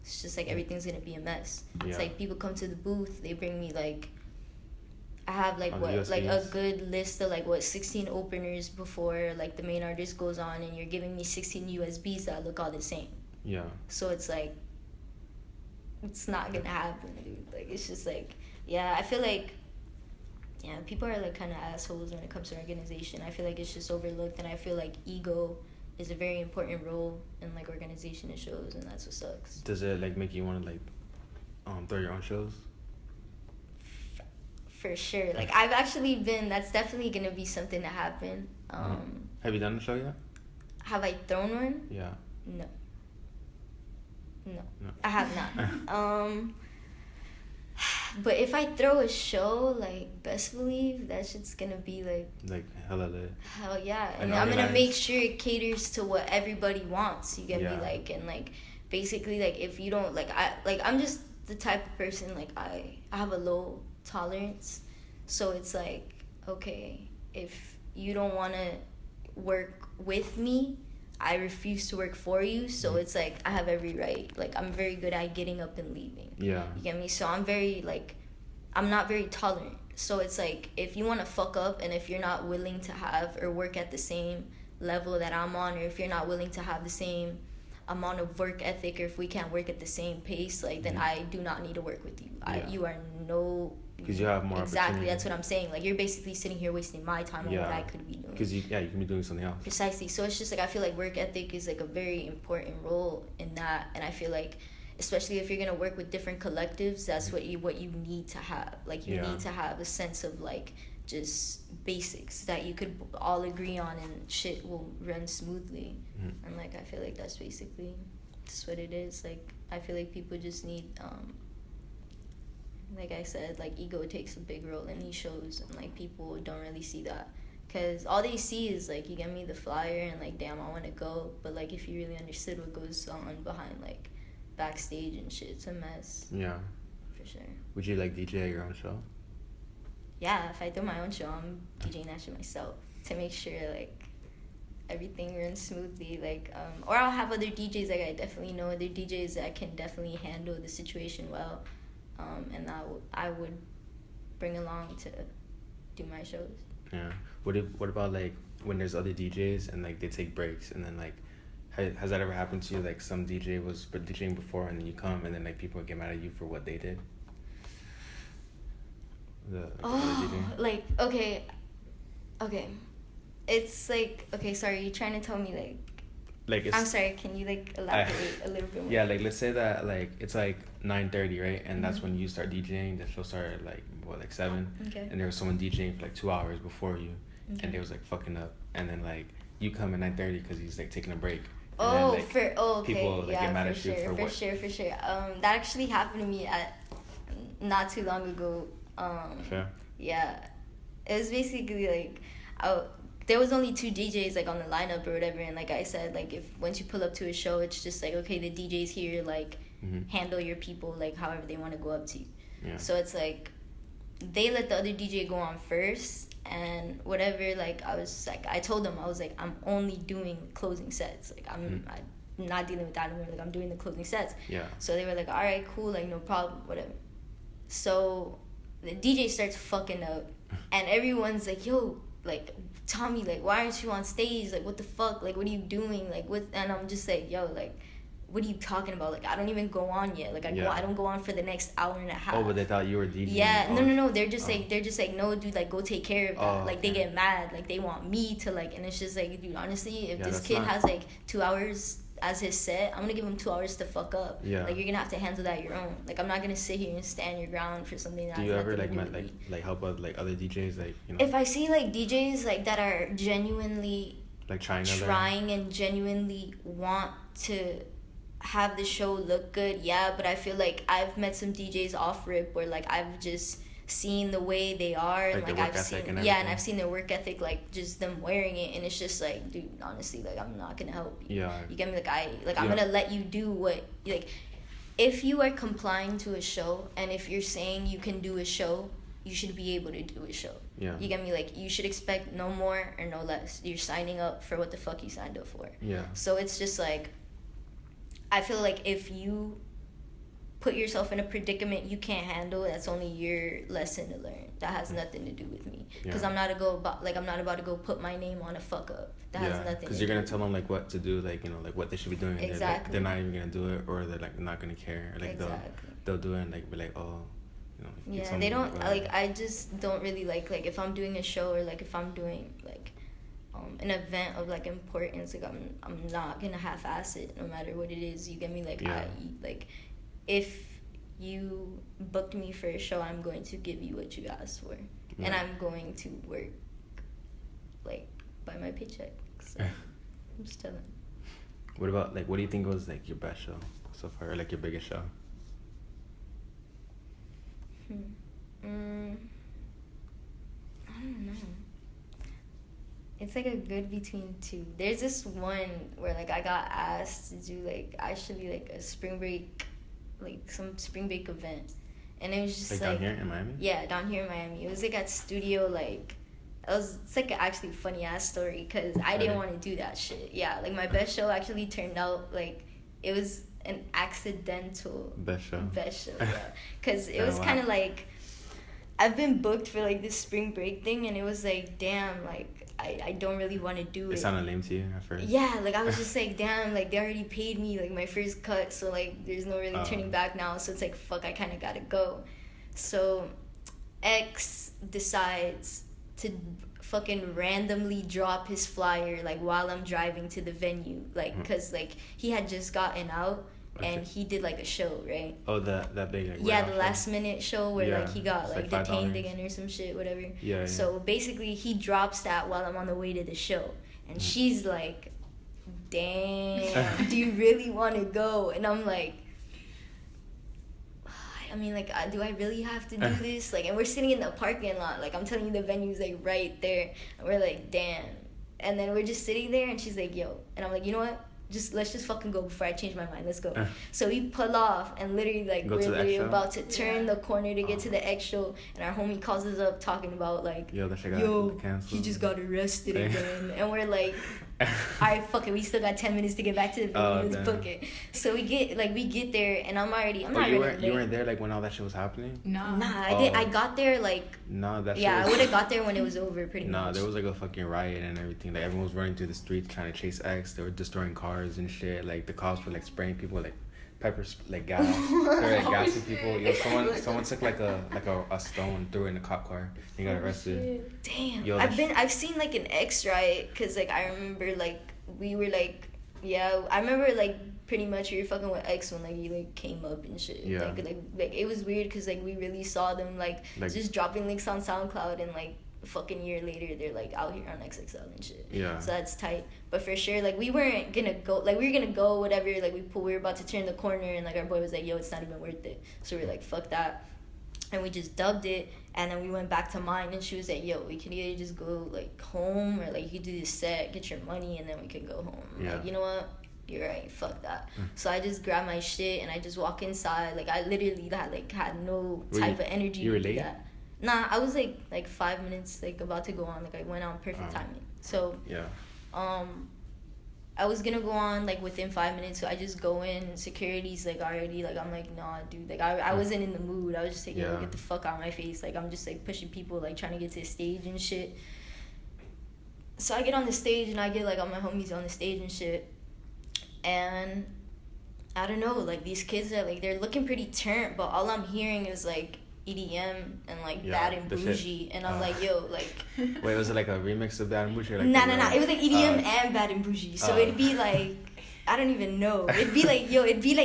It's just like everything's gonna be a mess. Yeah. It's like people come to the booth, they bring me like, I have like like a good list of like 16 openers before like the main artist goes on, and you're giving me 16 USBs that look all the same. Yeah. So it's like, it's not gonna happen, dude. Like it's just like, yeah, I feel like, yeah, people are like kind of assholes when it comes to organization. I feel like it's just overlooked, and I feel like ego is a very important role in like organization of shows, and that's what sucks. Does it like make you want to like throw your own shows? For sure. Like I've actually been, that's definitely gonna be something to happen. Have you done a show yet? Have I thrown one? Yeah. No, I have not. But if I throw a show, like, best believe that shit's gonna be like hella lit. Hell yeah. And I'm gonna make sure it caters to what everybody wants, you get me? Like, and like basically like if you don't I'm just the type of person, like I have a low tolerance. So it's like, okay, if you don't wanna work with me, I refuse to work for you. So it's like I have every right. Like I'm very good at getting up and leaving. Yeah. You get me? So I'm very like, I'm not very tolerant. So it's like if you want to fuck up, and if you're not willing to have or work at the same level that I'm on, or if you're not willing to have the same amount of work ethic, or if we can't work at the same pace, like then I do not need to work with you. You are no. Because you have more exactly, that's what I'm saying. Like you're basically sitting here wasting my time on what I could be doing. Because you can be doing something else. Precisely. So it's just like I feel like work ethic is like a very important role in that, and I feel like especially if you're gonna work with different collectives, that's what you need to have. Like you need to have a sense of like just basics that you could all agree on, and shit will run smoothly. And like I feel like that's basically just what it is. Like I feel like people just need like I said, like ego takes a big role in these shows, and like people don't really see that. Cause all they see is like you get me the flyer and like damn I want to go, but like if you really understood what goes on behind like backstage and shit, it's a mess. Yeah. For sure. Would you like DJ at your own show? Yeah, if I do my own show, I'm DJing that shit myself to make sure like everything runs smoothly. Like or I'll have other DJs. Like I definitely know other DJs that can definitely handle the situation well, and I would bring along to do my shows. Yeah. What about like when there's other DJs and like they take breaks and then like has that ever happened to you, like some DJ was DJing before and then you come and then like people get mad at you for what they did? Like okay. It's like okay, sorry, you're trying to tell me like it's, I'm sorry, can you like elaborate a little bit more? Yeah, like let's say that like it's like 9:30, right? And that's when you start DJing. The show started at like 7. Okay. And there was someone DJing for like 2 hours before you. Okay. And they was like fucking up. And then like you come at 9:30 because he's like taking a break. And then, okay. People like, yeah, get mad for at sure, you for For sure. That actually happened to me at not too long ago. Fair. Yeah, it was basically like there was only 2 DJs like on the lineup or whatever, and like I said, like if once you pull up to a show, it's just like okay, the DJ's here, like handle your people like however they want to go up to you. Yeah. So it's like they let the other DJ go on first and whatever. Like I told them I was like I'm only doing closing sets. Like I'm not dealing with that anymore. Like I'm doing the closing sets. Yeah. So they were like, all right, cool, like no problem, whatever. So the DJ starts fucking up, and everyone's like, yo, like Tommy, like why aren't you on stage? Like what the fuck? Like what are you doing? Like what? And I'm just like, yo, like what are you talking about? Like I don't even go on yet. Like I don't go on for the next hour and a half. Oh, but they thought you were DJing. Yeah, no. They're just like no, dude, like go take care of that. Oh, like they get mad. Like they want me to like, and it's just like, dude, honestly, if this kid has like 2 hours as his set, I'm gonna give him 2 hours to fuck up. Yeah. Like you're gonna have to handle that your own. Like I'm not gonna sit here and stand your ground for something that. Do you ever like help out like other DJs, like you know? If I see like DJs like that are genuinely like trying and genuinely want to have the show look good, yeah, but I feel like I've met some DJs off rip where like I've just seen the way they are and like I've seen and I've seen their work ethic, like just them wearing it, and it's just like, dude, honestly, like I'm not gonna help you. Yeah. You get me? Like I'm gonna let you do what, like if you are complying to a show and if you're saying you can do a show, you should be able to do a show. Yeah. You get me? Like you should expect no more or no less. You're signing up for what the fuck you signed up for. Yeah. So it's just like I feel like if you put yourself in a predicament you can't handle, that's only your lesson to learn. That has nothing to do with me. Because I'm not about to go put my name on a fuck up. That has nothing to do. Because you're going to tell them like what to do, like, you know, like what they should be doing. Exactly. They're not even going to do it, or they're like not going to care. Like they'll do it and like be like, oh, you know. Yeah, they don't, like I just don't really like if I'm doing a show or like if I'm doing like an event of like importance, like I'm not gonna half-ass it no matter what it is. You get me? Like if you booked me for a show, I'm going to give you what you asked for, and I'm going to work like by my paycheck. So I'm just telling. What about like what do you think was like your best show so far, or like your biggest show? I don't know. It's like a good between 2. There's this one where like I got asked to do like actually like a spring break, like some spring break event, and it was just like down here in Miami. Yeah, down here in Miami. It was like at studio like. It's like an actually funny ass story because I didn't want to do that shit. Yeah, like my best show actually turned out like it was an accidental best show. Yeah, because it was kind of like I've been booked for like this spring break thing, and it was like damn, like I don't really want to do it. It sounded lame to you at first. Yeah, like I was just like damn, like they already paid me like my first cut, so like there's no really turning back now. So it's like fuck, I kind of gotta go. So X decides to fucking randomly drop his flyer like while I'm driving to the venue, like because like he had just gotten out and he did like a show, right? Oh, that big like, the last minute show where like he got like detained again or some shit, whatever. Yeah. So basically he drops that while I'm on the way to the show, and she's like, damn, do you really want to go? And I'm like, I I mean, like, do I really have to do this? Like, and we're sitting in the parking lot. Like, I'm telling you, the venue's, like, right there. And we're like, damn. And then we're just sitting there, and she's like, yo. And I'm like, you know what? Let's just fucking go before I change my mind. Let's go. So we pull off, and literally, like, we're literally about to turn the corner to get to the X show, and our homie calls us up talking about, like, yo, that shit got canceled. He just got arrested again. And we're like, all right, fuck it. We still got 10 minutes to get back to the venue. Let's book it. So we get there, and I'm not you weren't there, like, when all that shit was happening? Nah, I got there, like... Nah, that shit I would have got there when it was over, pretty much. Nah, there was, like, a fucking riot and everything. Like, everyone was running through the streets trying to chase X. They were destroying cars and shit. Like, the cops were, like, spraying people with, like, gas. They were, like, gassing people. Yo, someone took, like, a stone, threw it in a cop car. He got arrested. Damn. Yo, I've seen, like, an X riot, because, like, I remember, like, we were, like... Yeah, I remember, like, pretty much we were fucking with X when, like, he, like, came up and shit. Yeah. Like it was weird because, like, we really saw them, like, just dropping links on SoundCloud, and, like, a fucking year later, they're, like, out here on XXL and shit. Yeah. So that's tight. But for sure, like, we weren't gonna go, like, we were gonna go, whatever, like, we were about to turn the corner, and, like, our boy was like, yo, it's not even worth it. So we were like, fuck that. And we just dubbed it, and then we went back to mine, and she was like, yo, we can either just go, like, home, or, like, you do this set, get your money, and then we can go home. Yeah. Like, you know what? You're right, fuck that. So I just grabbed my shit, and I just walk inside. Like, I literally had no type of energy. You were to do late? that. Nah, I was, like 5 minutes, like, about to go on. Like, I went on perfect timing. So, yeah. I was gonna go on, like, within 5 minutes, so I just go in, and security's, like, already, like, I'm like, nah, dude, like, I wasn't in the mood. I was just like, yo, get the fuck out of my face. Like, I'm just, like, pushing people, like, trying to get to the stage and shit. So I get on the stage, and I get, like, all my homies on the stage and shit. And I don't know, like, these kids are, like, they're looking pretty turned, but all I'm hearing is, like, EDM and, like, Bad and Bougie. And I'm like, yo, like... Wait, was it, like, a remix of Bad and Bougie? Like, nah. It was, like, EDM and Bad and Bougie. So it'd be, like... I don't even know. It'd be, like, yo, it'd be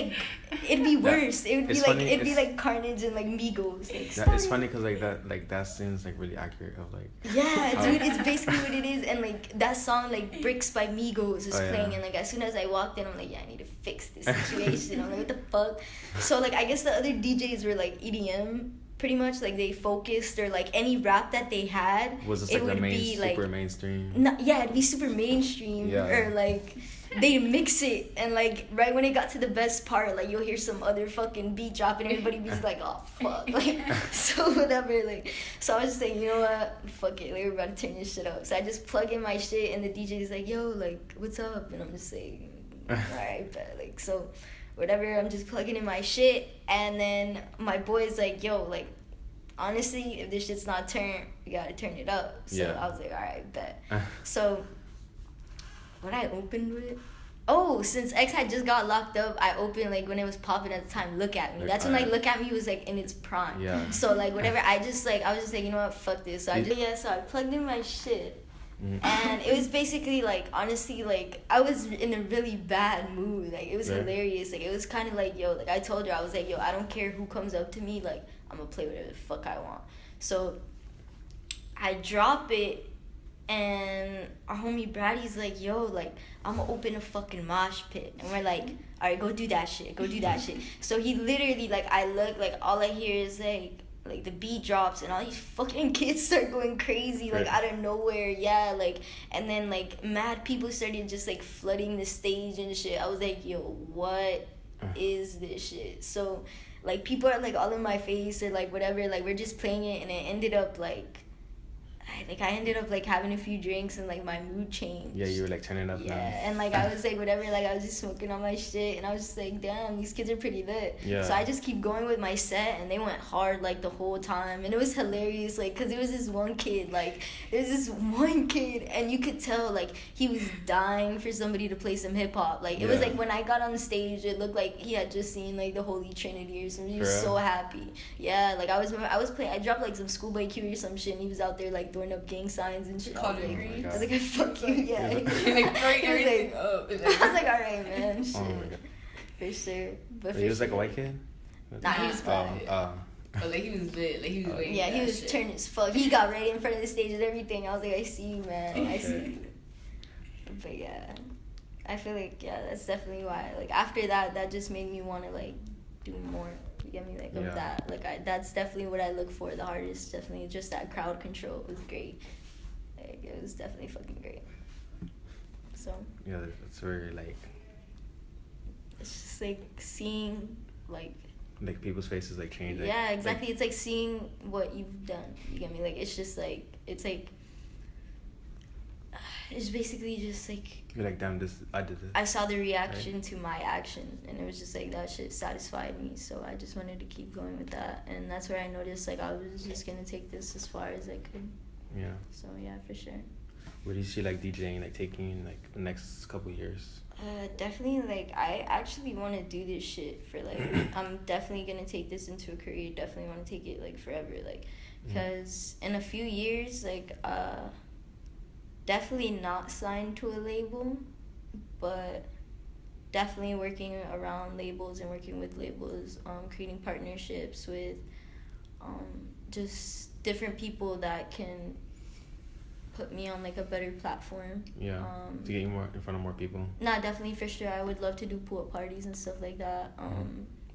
worse. It would be, like, it'd be, like, Carnage and, like, Migos. Like, it's funny because, like, that seems, like, really accurate of, like... Yeah, dude, it's basically what it is. And, like, that song, like, Bricks by Migos is playing. And, like, as soon as I walked in, I'm like, yeah, I need to fix this situation. I'm like, what the fuck? So, like, I guess the other DJs were, like, EDM, pretty much. Like, they focused, or, like, any rap that they had... Was this, like, super mainstream? No, yeah, it'd be super mainstream. Yeah. Or, like... They mix it, and, like, right when it got to the best part, like, you'll hear some other fucking beat drop, and everybody be like, oh, fuck. Like, so whatever, like, so I was just saying, you know what, fuck it, like, we're about to turn this shit up. So I just plug in my shit, and the DJ's like, yo, like, what's up? And I'm just saying, alright, bet. Like, so whatever, I'm just plugging in my shit, and then my boy's like, yo, like, honestly, if this shit's not turned, you gotta turn it up. So I was like, alright, bet. So... What I opened with? Oh, since X had just got locked up, I opened, like, when it was popping at the time, Look At Me. That's when, like, Look At Me was, like, in its prime. Yeah. So, like, whatever, I was just like, you know what, fuck this. So so I plugged in my shit. And it was basically, like, honestly, like, I was in a really bad mood. Like, it was hilarious. Like, it was kind of like, yo, like, I told her, I was like, yo, I don't care who comes up to me. Like, I'm gonna play whatever the fuck I want. So I drop it. And our homie Brady's like, yo, like, I'm gonna open a fucking mosh pit. And we're like, all right, go do that shit. So he literally, like, I look, like, all I hear is, like the beat drops, and all these fucking kids start going crazy, like, out of nowhere, like, and then, like, mad people started just, like, flooding the stage and shit. I was like, yo, what is this shit? So, like, people are, like, all in my face, or, like, whatever, like, we're just playing it, and it ended up, like, I ended up, like, having a few drinks, and, like, my mood changed. Yeah, you were, like, turning up now. Yeah, and, like, I was, like, whatever, like, I was just smoking on my shit, and I was just like, damn, these kids are pretty lit. Yeah. So I just keep going with my set, and they went hard, like, the whole time, and it was hilarious, like, because there was this one kid, like, and you could tell, like, he was dying for somebody to play some hip-hop. Like, it was, like, when I got on the stage, it looked like he had just seen, like, the Holy Trinity or something. He was so happy. Yeah, like, I was playing, I dropped, like, some Schoolboy Q or some shit, and he was out there, like, throwing up gang signs and shit. I was like, fuck you, yeah. Like, throwing everything up. I was like, alright, man, shit. Oh my God. For sure. But he was like a white kid? Nah, he was black. But, like, he was lit. Like, he was waiting. Yeah, he was turned as fuck. He got right in front of the stage and everything. I was like, I see you, man. I see you. But, yeah. I feel like, yeah, that's definitely why. Like, after that just made me want to, like, do more. You get me? Like, of that. Like, that's definitely what I look for. The hardest, definitely. Just that crowd control was great. Like, it was definitely fucking great. So. Yeah, it's very, like. It's just, like, seeing, like people's faces, like, change. Like, yeah, exactly. Like, it's, like, seeing what you've done. You get me? Like, it's just, like, it's, like. It's basically just like you're like, damn, I did this. I saw the reaction to my action, and it was just like that shit satisfied me. So I just wanted to keep going with that, and that's where I noticed like I was just gonna take this as far as I could. Yeah. So yeah, for sure. Where do you see like DJing like taking like the next couple years? Definitely like I actually want to do this shit for like I'm definitely gonna take this into a career. Definitely want to take it like forever, like because in a few years like definitely not signed to a label, but definitely working around labels and working with labels, creating partnerships with just different people that can put me on like a better platform. Yeah. To get you more in front of more people. Nah, definitely for sure. I would love to do pool parties and stuff like that.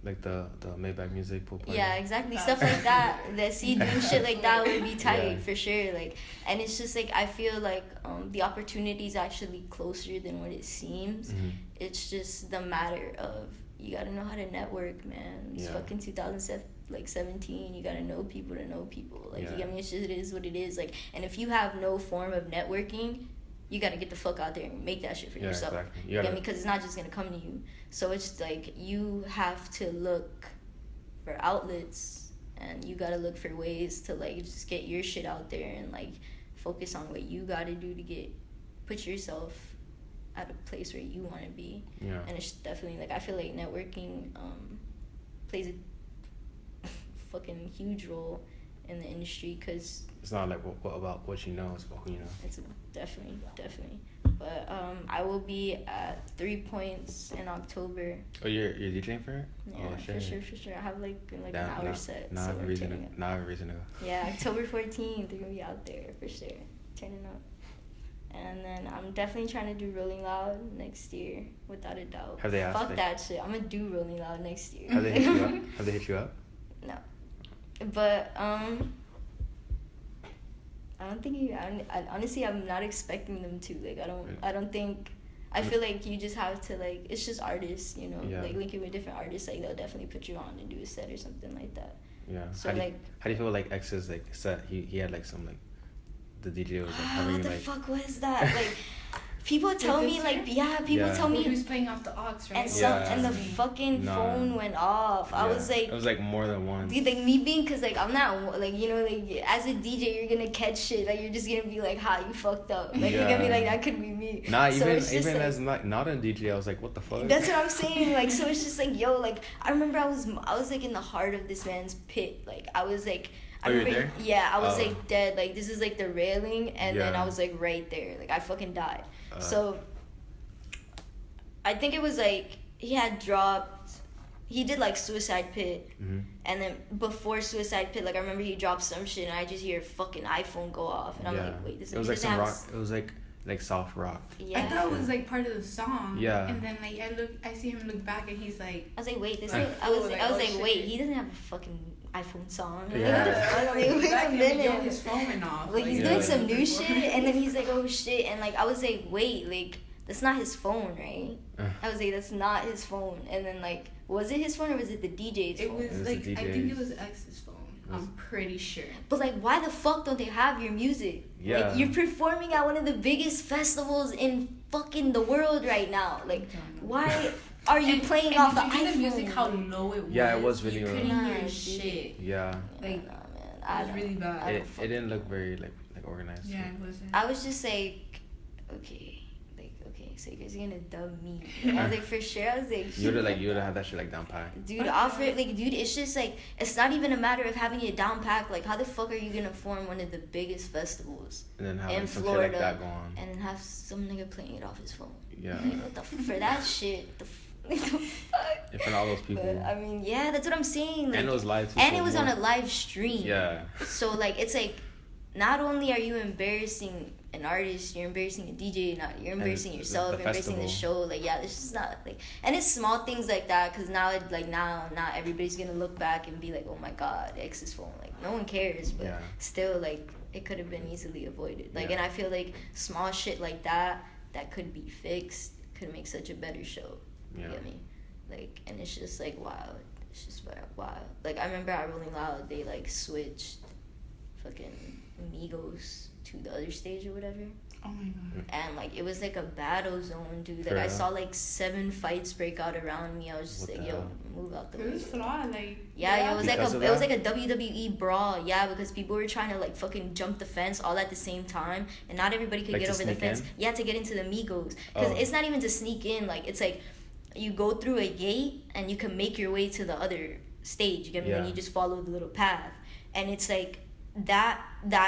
Like the Maybach music pool party. Yeah, exactly. Stuff like that. Doing shit like that would be tight for sure. Like, and it's just like I feel like the opportunity is actually closer than what it seems. It's just the matter of you gotta know how to network, man. It's fucking 2017. You gotta know people to know people. Like you get me? It's just, it is what it is. Like, and if you have no form of networking, you gotta get the fuck out there and make that shit for yourself. Exactly. You get me? Because it's not just gonna come to you. So it's like you have to look for outlets, and you gotta look for ways to like just get your shit out there and like focus on what you gotta do to put yourself at a place where you want to be. Yeah. And it's definitely like I feel like networking plays a fucking huge role in the industry, because it's not like what about what you know, it's about who you know. It's definitely. But I will be at 3 Points in October. Oh, you're DJing for it? Yeah, oh, for sure. I have like an hour set. Now I have a reason to go. Yeah, October 14th, they're gonna be out there for sure, turning up. And then I'm definitely trying to do Rolling Loud next year, without a doubt. Have they asked? Fuck that shit. I'm gonna do Rolling Loud next year. Have they hit you up? Have they hit you up? No, but I don't think honestly, I'm not expecting them to. Like, I don't think. I feel like you just have to like. It's just artists, you know. Yeah. Like linking with different artists, like they'll definitely put you on and do a set or something like that. Yeah. So how do you feel like X's like set? He had like some like. The DJ was like having what the like. Fuck was that? Like, people tell me like tell me he was playing off the aux, right? And the fucking phone went off. Yeah. I was like. It was like more than one. Dude, like me being, cause like I'm not like, you know, like as a DJ you're gonna catch shit, like you're just gonna be like, ha, you fucked up, like you're gonna be like, that could be me. Nah, even like, as not a DJ, I was like, what the fuck? That's what I'm saying. Like, so it's just like, yo, like I remember I was like in the heart of this man's pit. Like I was like. I remember, you were there? Yeah, I was like dead. Like this is like the railing, and then I was like right there. Like I fucking died. So I think it was like he had dropped. He did like Suicide Pit, and then before Suicide Pit, like I remember he dropped some shit, and I just hear a fucking iPhone go off, and I'm like, wait, this. It was like some rock. It was like soft rock. Yeah. I thought it was like part of the song. Yeah. And then like I see him look back, and he's like. I was like, wait, this. I was like, wait, he doesn't have a fucking iPhone song. Yeah. Like, wait a minute. His phone went off. Like, he's doing some new shit, and then he's like, oh shit, and like I was like, wait, like that's not his phone, right? I was like, that's not his phone, and then like, was it his phone or was it the DJ's phone? It was like I think it was X's phone. I'm pretty sure. But like, why the fuck don't they have your music? Yeah. Like, you're performing at one of the biggest festivals in fucking the world right now. Like, why? Are you playing off the iPhone? The music, how low it was. Yeah, it was really low. You couldn't hear shit. Yeah. Like, it was really bad. It didn't look very like organized. Yeah, it wasn't. I was just like, okay, so you guys are gonna dub me. I was like, for sure. I was like, you would have had that shit like down pat. Dude, it's just like, it's not even a matter of having it down packed. Like, how the fuck are you gonna form one of the biggest festivals and then have in like, some Florida, shit like that go on, and then have some nigga playing it off his phone? Yeah. Like, for that shit, the fuck? In front of all those people. But, I mean, yeah, that's what I'm saying. Like, and it was live too. And it was on a live stream. Yeah. So like, it's like, not only are you embarrassing an artist, you're embarrassing a DJ, you're embarrassing yourself, the you're embarrassing the show. Like, yeah, it's just not like, and it's small things like that, because now not everybody's gonna look back and be like, oh my god, X's phone. Like, no one cares, but still, like, it could have been easily avoided. Like, and I feel like small shit like that could be fixed, could make such a better show. You get me? Like, and it's just like wild. It's just wild. Like, I remember at Rolling Loud, they like switched fucking Migos to the other stage or whatever. Oh my god. And like, it was like a battle zone, dude. Like, I saw like 7 fights break out around me. I was just like, yo, move out the way. It was flawed, like. Yeah, it was like a WWE brawl. Yeah, because people were trying to like fucking jump the fence all at the same time, and not everybody could get over the fence. You had to get into the Migos, because it's not even to sneak in. Like, it's like you go through a gate and you can make your way to the other stage. You get me? And you just follow the little path, and it's like that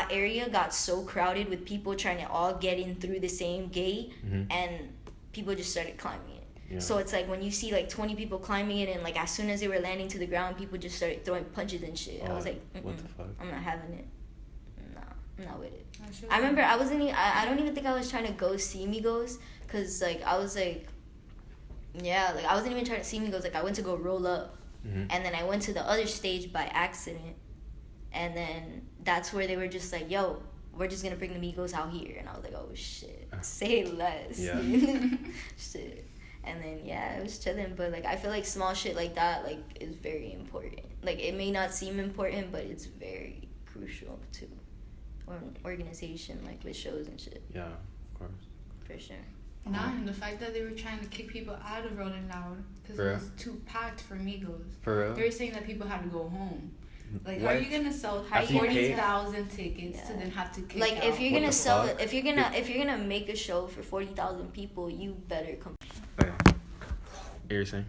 area got so crowded with people trying to all get in through the same gate, and people just started climbing it. Yeah. So it's like when you see like 20 people climbing it, and like as soon as they were landing to the ground, people just started throwing punches and shit. I was like, what the fuck? I'm not having it. No, I'm not with it. I remember I don't even think I was trying to go see Migos, because like I was like, yeah, like I wasn't even trying to see Migos. Like, I went to go roll up, and then I went to the other stage by accident. And then that's where they were just like, yo, we're just going to bring the Migos out here. And I was like, oh, shit. Say less. Yeah. Shit. And then, yeah, it was chilling. But, like, I feel like small shit like that, like, is very important. Like, it may not seem important, but it's very crucial to organization, like, with shows and shit. Yeah, of course. For sure. Nah, and the fact that they were trying to kick people out of Rolling Loud because it was too packed for Migos. For real? They were saying that people had to go home. Like, how are you gonna sell 40,000 tickets to then have to kick like, out? if you're gonna sell it, if you're gonna make a show for 40,000 people, you better come. Okay. You're saying?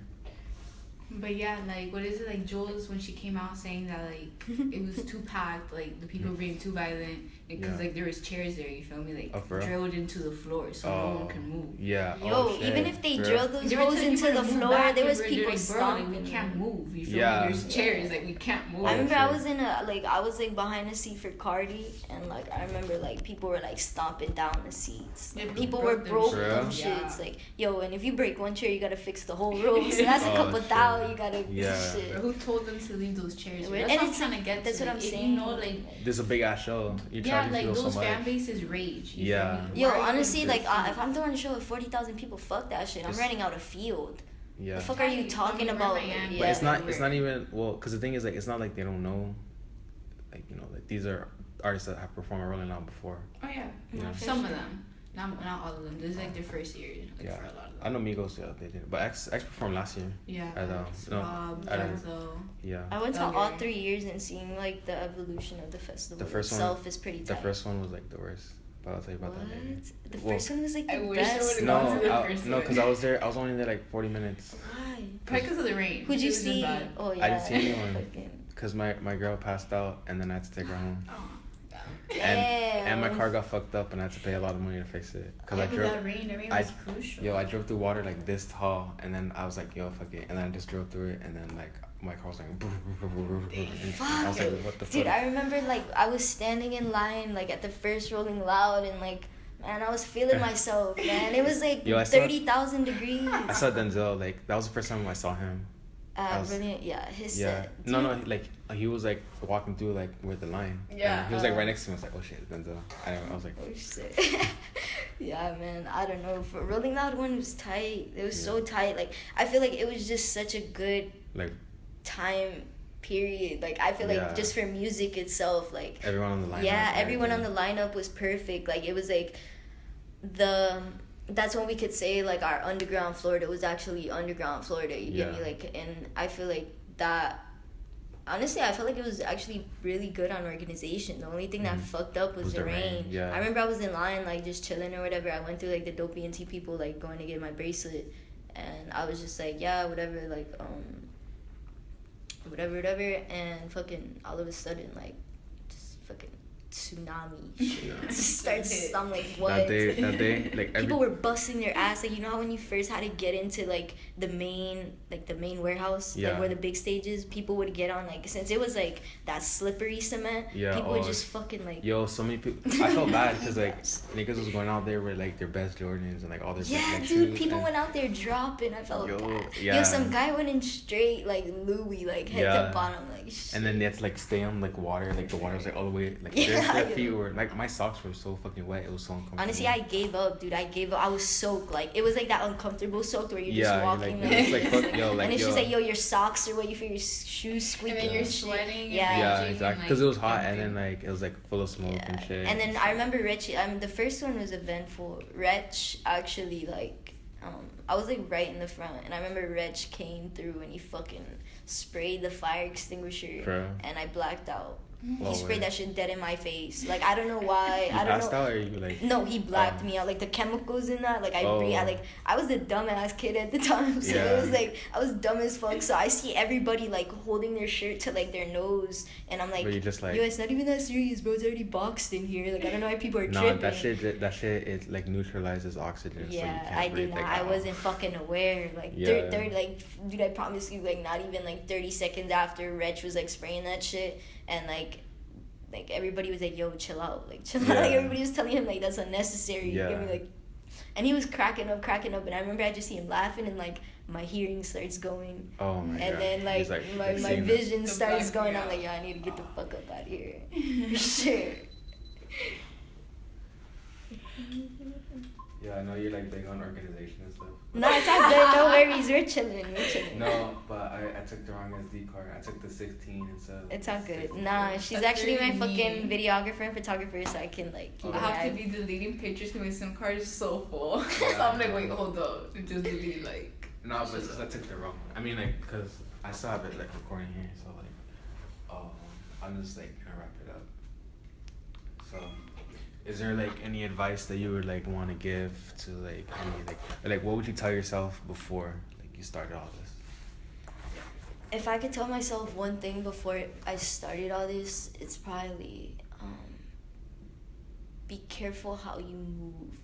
But yeah, like, what is it, like, Jules, when she came out saying that, like, it was too packed, like, the people were being too violent, because, like, there was chairs there, you feel me, like, drilled into the floor, so no one can move. Yeah. Yo, even if they drilled those holes into the floor, there was people stomping. Like, we can't move, you feel me? There's chairs, like, we can't move. I remember I was behind a seat for Cardi, and, like, I remember, like, people were, like, stomping down the seats. Like, people were broke them shits. Like, yo, and if you break one chair, you gotta fix the whole room, so that's a couple thousand. You gotta shit. Who told them to leave those chairs? That's what I'm trying to get. That's what I'm saying. You know, like, there's a big ass show. You're like those so fan bases rage. Yo, honestly, like, if I'm doing a show with 40,000 people, fuck that shit. I'm renting out a field. Yeah. The fuck are you talking about? But it's not even, well, because the thing is, like, it's not like they don't know, like, you know, like, these are artists that have performed at Rolling Loud before. Oh yeah, some of them. Not all of them. This is like their first year. Like, for a lot of them. I know Migos, they did. But X performed last year. Yeah. I went to all 3 years, and seeing like the evolution of the festival itself is pretty tight. The first one was like the worst. But I'll tell you about that later. The first one was like the best. No, because I was there. I was only there like 40 minutes. Why? Probably because of the rain. Who'd you see? Oh yeah. I didn't see anyone. Because my girl passed out, and then I had to take her home. Oh. And my car got fucked up, and I had to pay a lot of money to fix it. Cause I drove. That rain was crucial. Yo, I drove through water like this tall, and then I was like, yo, fuck it, and then I just drove through it, and then like my car was like, I was like, what the fuck? Dude, I remember like I was standing in line like at the first Rolling Loud, and like, man, I was feeling myself, man. It was like 30,000 degrees. I saw Denzel, like that was the first time I saw him. Brilliant, his set. No, like he was like walking through like with the line. Yeah. He was like right next to me. I was like, oh shit, Denzel. I was like, oh shit. Yeah, man. I don't know. For Rolling Loud one was tight. It was so tight. Like I feel like it was just such a good like time period. Like I feel like just for music itself, like everyone on the lineup. Yeah, everyone on the lineup was perfect. Like it was like that's when we could say like our underground Florida was actually underground Florida. You get me? Like, and I feel like that. Honestly, I felt like it was actually really good on organization. The only thing that fucked up was the rain. Yeah. I remember I was in line like just chilling or whatever. I went through like the dope BNT people like going to get my bracelet, and I was just like, yeah, whatever, like whatever, and fucking all of a sudden like just fucking tsunami. Starts. I'm like, what? That day, like people were busting their ass. Like, you know how when you first had to get into like the main warehouse, like where the big stage is, people would get on like, since it was like that slippery cement, people would just fucking like. Yo, so many people. I felt bad because like niggas was going out there with like their best Jordans and like all their dude, shoes, people went out there dropping. I felt bad. Yo, some guy went in straight like Louis, like head to bottom, like. Shit. And then they had to like stay on like water, like the water was like all the way, like their feet were like, my socks were so fucking wet. It was so uncomfortable. Honestly, I gave up, dude. I was soaked. Like it was like that uncomfortable soaked where you're just walking. It's like and it's just like your socks are waiting for your shoes squeaking. And then you're sweating. Yeah, exactly. Because it was hot and then like it was like full of smoke and shit. And then I remember Rich. The first one was eventful. Rich actually like. I was like right in the front, and I remember Reg came through and he fucking sprayed the fire extinguisher, and I blacked out. He sprayed that shit dead in my face. Like I don't know why. I don't know. Out or you like? No, he blacked me out. Like the chemicals in that. Like I was a dumbass kid at the time. So it was like I was dumb as fuck. So I see everybody like holding their shirt to like their nose, and I'm like, but you just like, yo, it's not even that serious, bro. It's already boxed in here. Like I don't know why people are tripping. That shit it like neutralizes oxygen. Yeah, so you can't I breathe, did not. like, I wasn't fucking aware. Like dude, I promise you, like not even like 30 seconds after Reg was like spraying that shit, and like everybody was like, yo, chill out, like chill out. Like everybody was telling him like that's unnecessary. You get me, like, and he was cracking up, and I remember I just see him laughing, and like my hearing starts going. Oh my god. And then like my vision starts going. I'm like, yo, I need to get the fuck up out of here. Shit. Yeah, I know you're like big on organization and stuff. No, it's all good. No worries. We're chilling. No, but I took the wrong SD card. I took the 16 instead. It's all good. Nah, she's actually my fucking videographer and photographer, so I can like. I have to be deleting pictures because my SIM card is so full. So I'm like, wait, hold up, and just delete like. No, but I took the wrong one. I mean, like, because I still have it like recording here, so like, I'm just like gonna wrap it up. So. Is there like any advice that you would like want to give to like any like what would you tell yourself before like you started all this? If I could tell myself one thing before I started all this, it's probably be careful how you move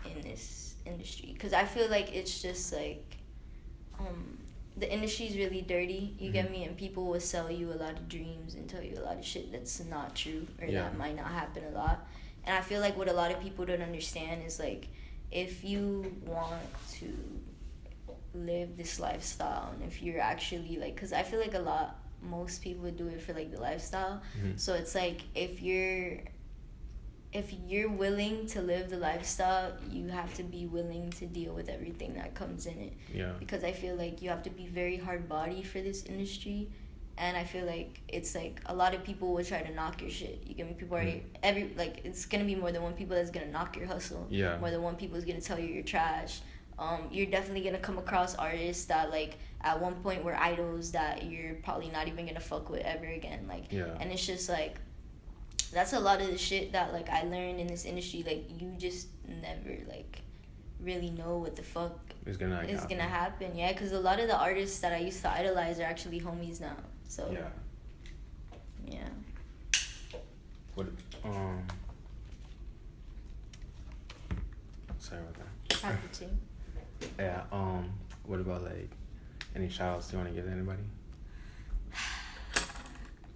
in this industry, because I feel like it's just like the industry is really dirty, you get me, and people will sell you a lot of dreams and tell you a lot of shit that's not true or that might not happen a lot. And I feel like what a lot of people don't understand is like, if you want to live this lifestyle, and if you're actually like, because I feel like most people do it for like the lifestyle. So it's like, if you're willing to live the lifestyle, you have to be willing to deal with everything that comes in it. Yeah. Because I feel like you have to be very hard body for this industry. And I feel like it's like a lot of people will try to knock your shit. You get me? People are it's gonna be more than one people that's gonna knock your hustle. Yeah. More than one people is gonna tell you you're trash. You're definitely gonna come across artists that like at one point were idols that you're probably not even gonna fuck with ever again. Like, and it's just like, that's a lot of the shit that like I learned in this industry. Like, you just never like really know what the fuck is gonna happen. Yeah, because a lot of the artists that I used to idolize are actually homies now. So yeah. What sorry about that. Happy to. Yeah. What about like any shout outs? Do you want to give to anybody?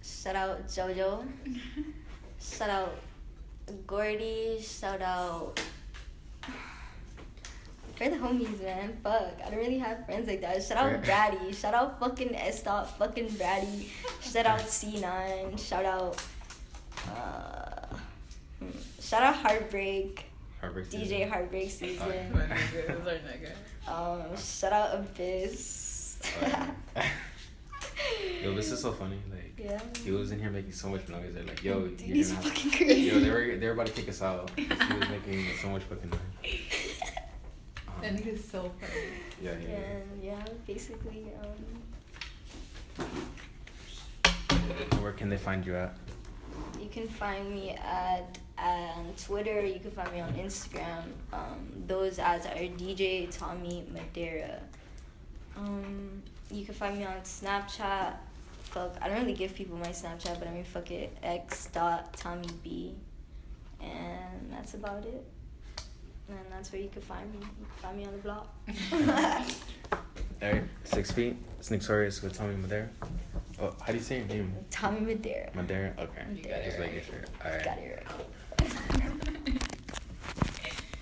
Shout out JoJo. Shout out Gordy. Shout out. We're the homies, man. Fuck. I don't really have friends like that. Shout out Braddy. Shout out fucking S-Stop. Fucking Braddy. Shout out C9. Shout out... shout out Heartbreak. DJ Heartbreak Season. Shout out Abyss. Yo, this is so funny. Like, he was in here making so much noise. They're like, yo, dude, he's fucking crazy. Yo, they were about to kick us out. He was making so much fucking noise. And he's so funny. Yeah, basically. Where can they find you at? You can find me at on Twitter. You can find me on Instagram. Those ads are DJ Tommy Madera. You can find me on Snapchat, fuck. I don't really give people my Snapchat, but I mean, fuck it. x.tommyb. And that's about it. And that's where you can find me. You can find me on the block. Alright, 6 feet. It's Torius with Tommy Madera. Oh, how do you say your name? Tommy Madera. Madera? Okay. Madera. Just making sure. Alright. Got it right.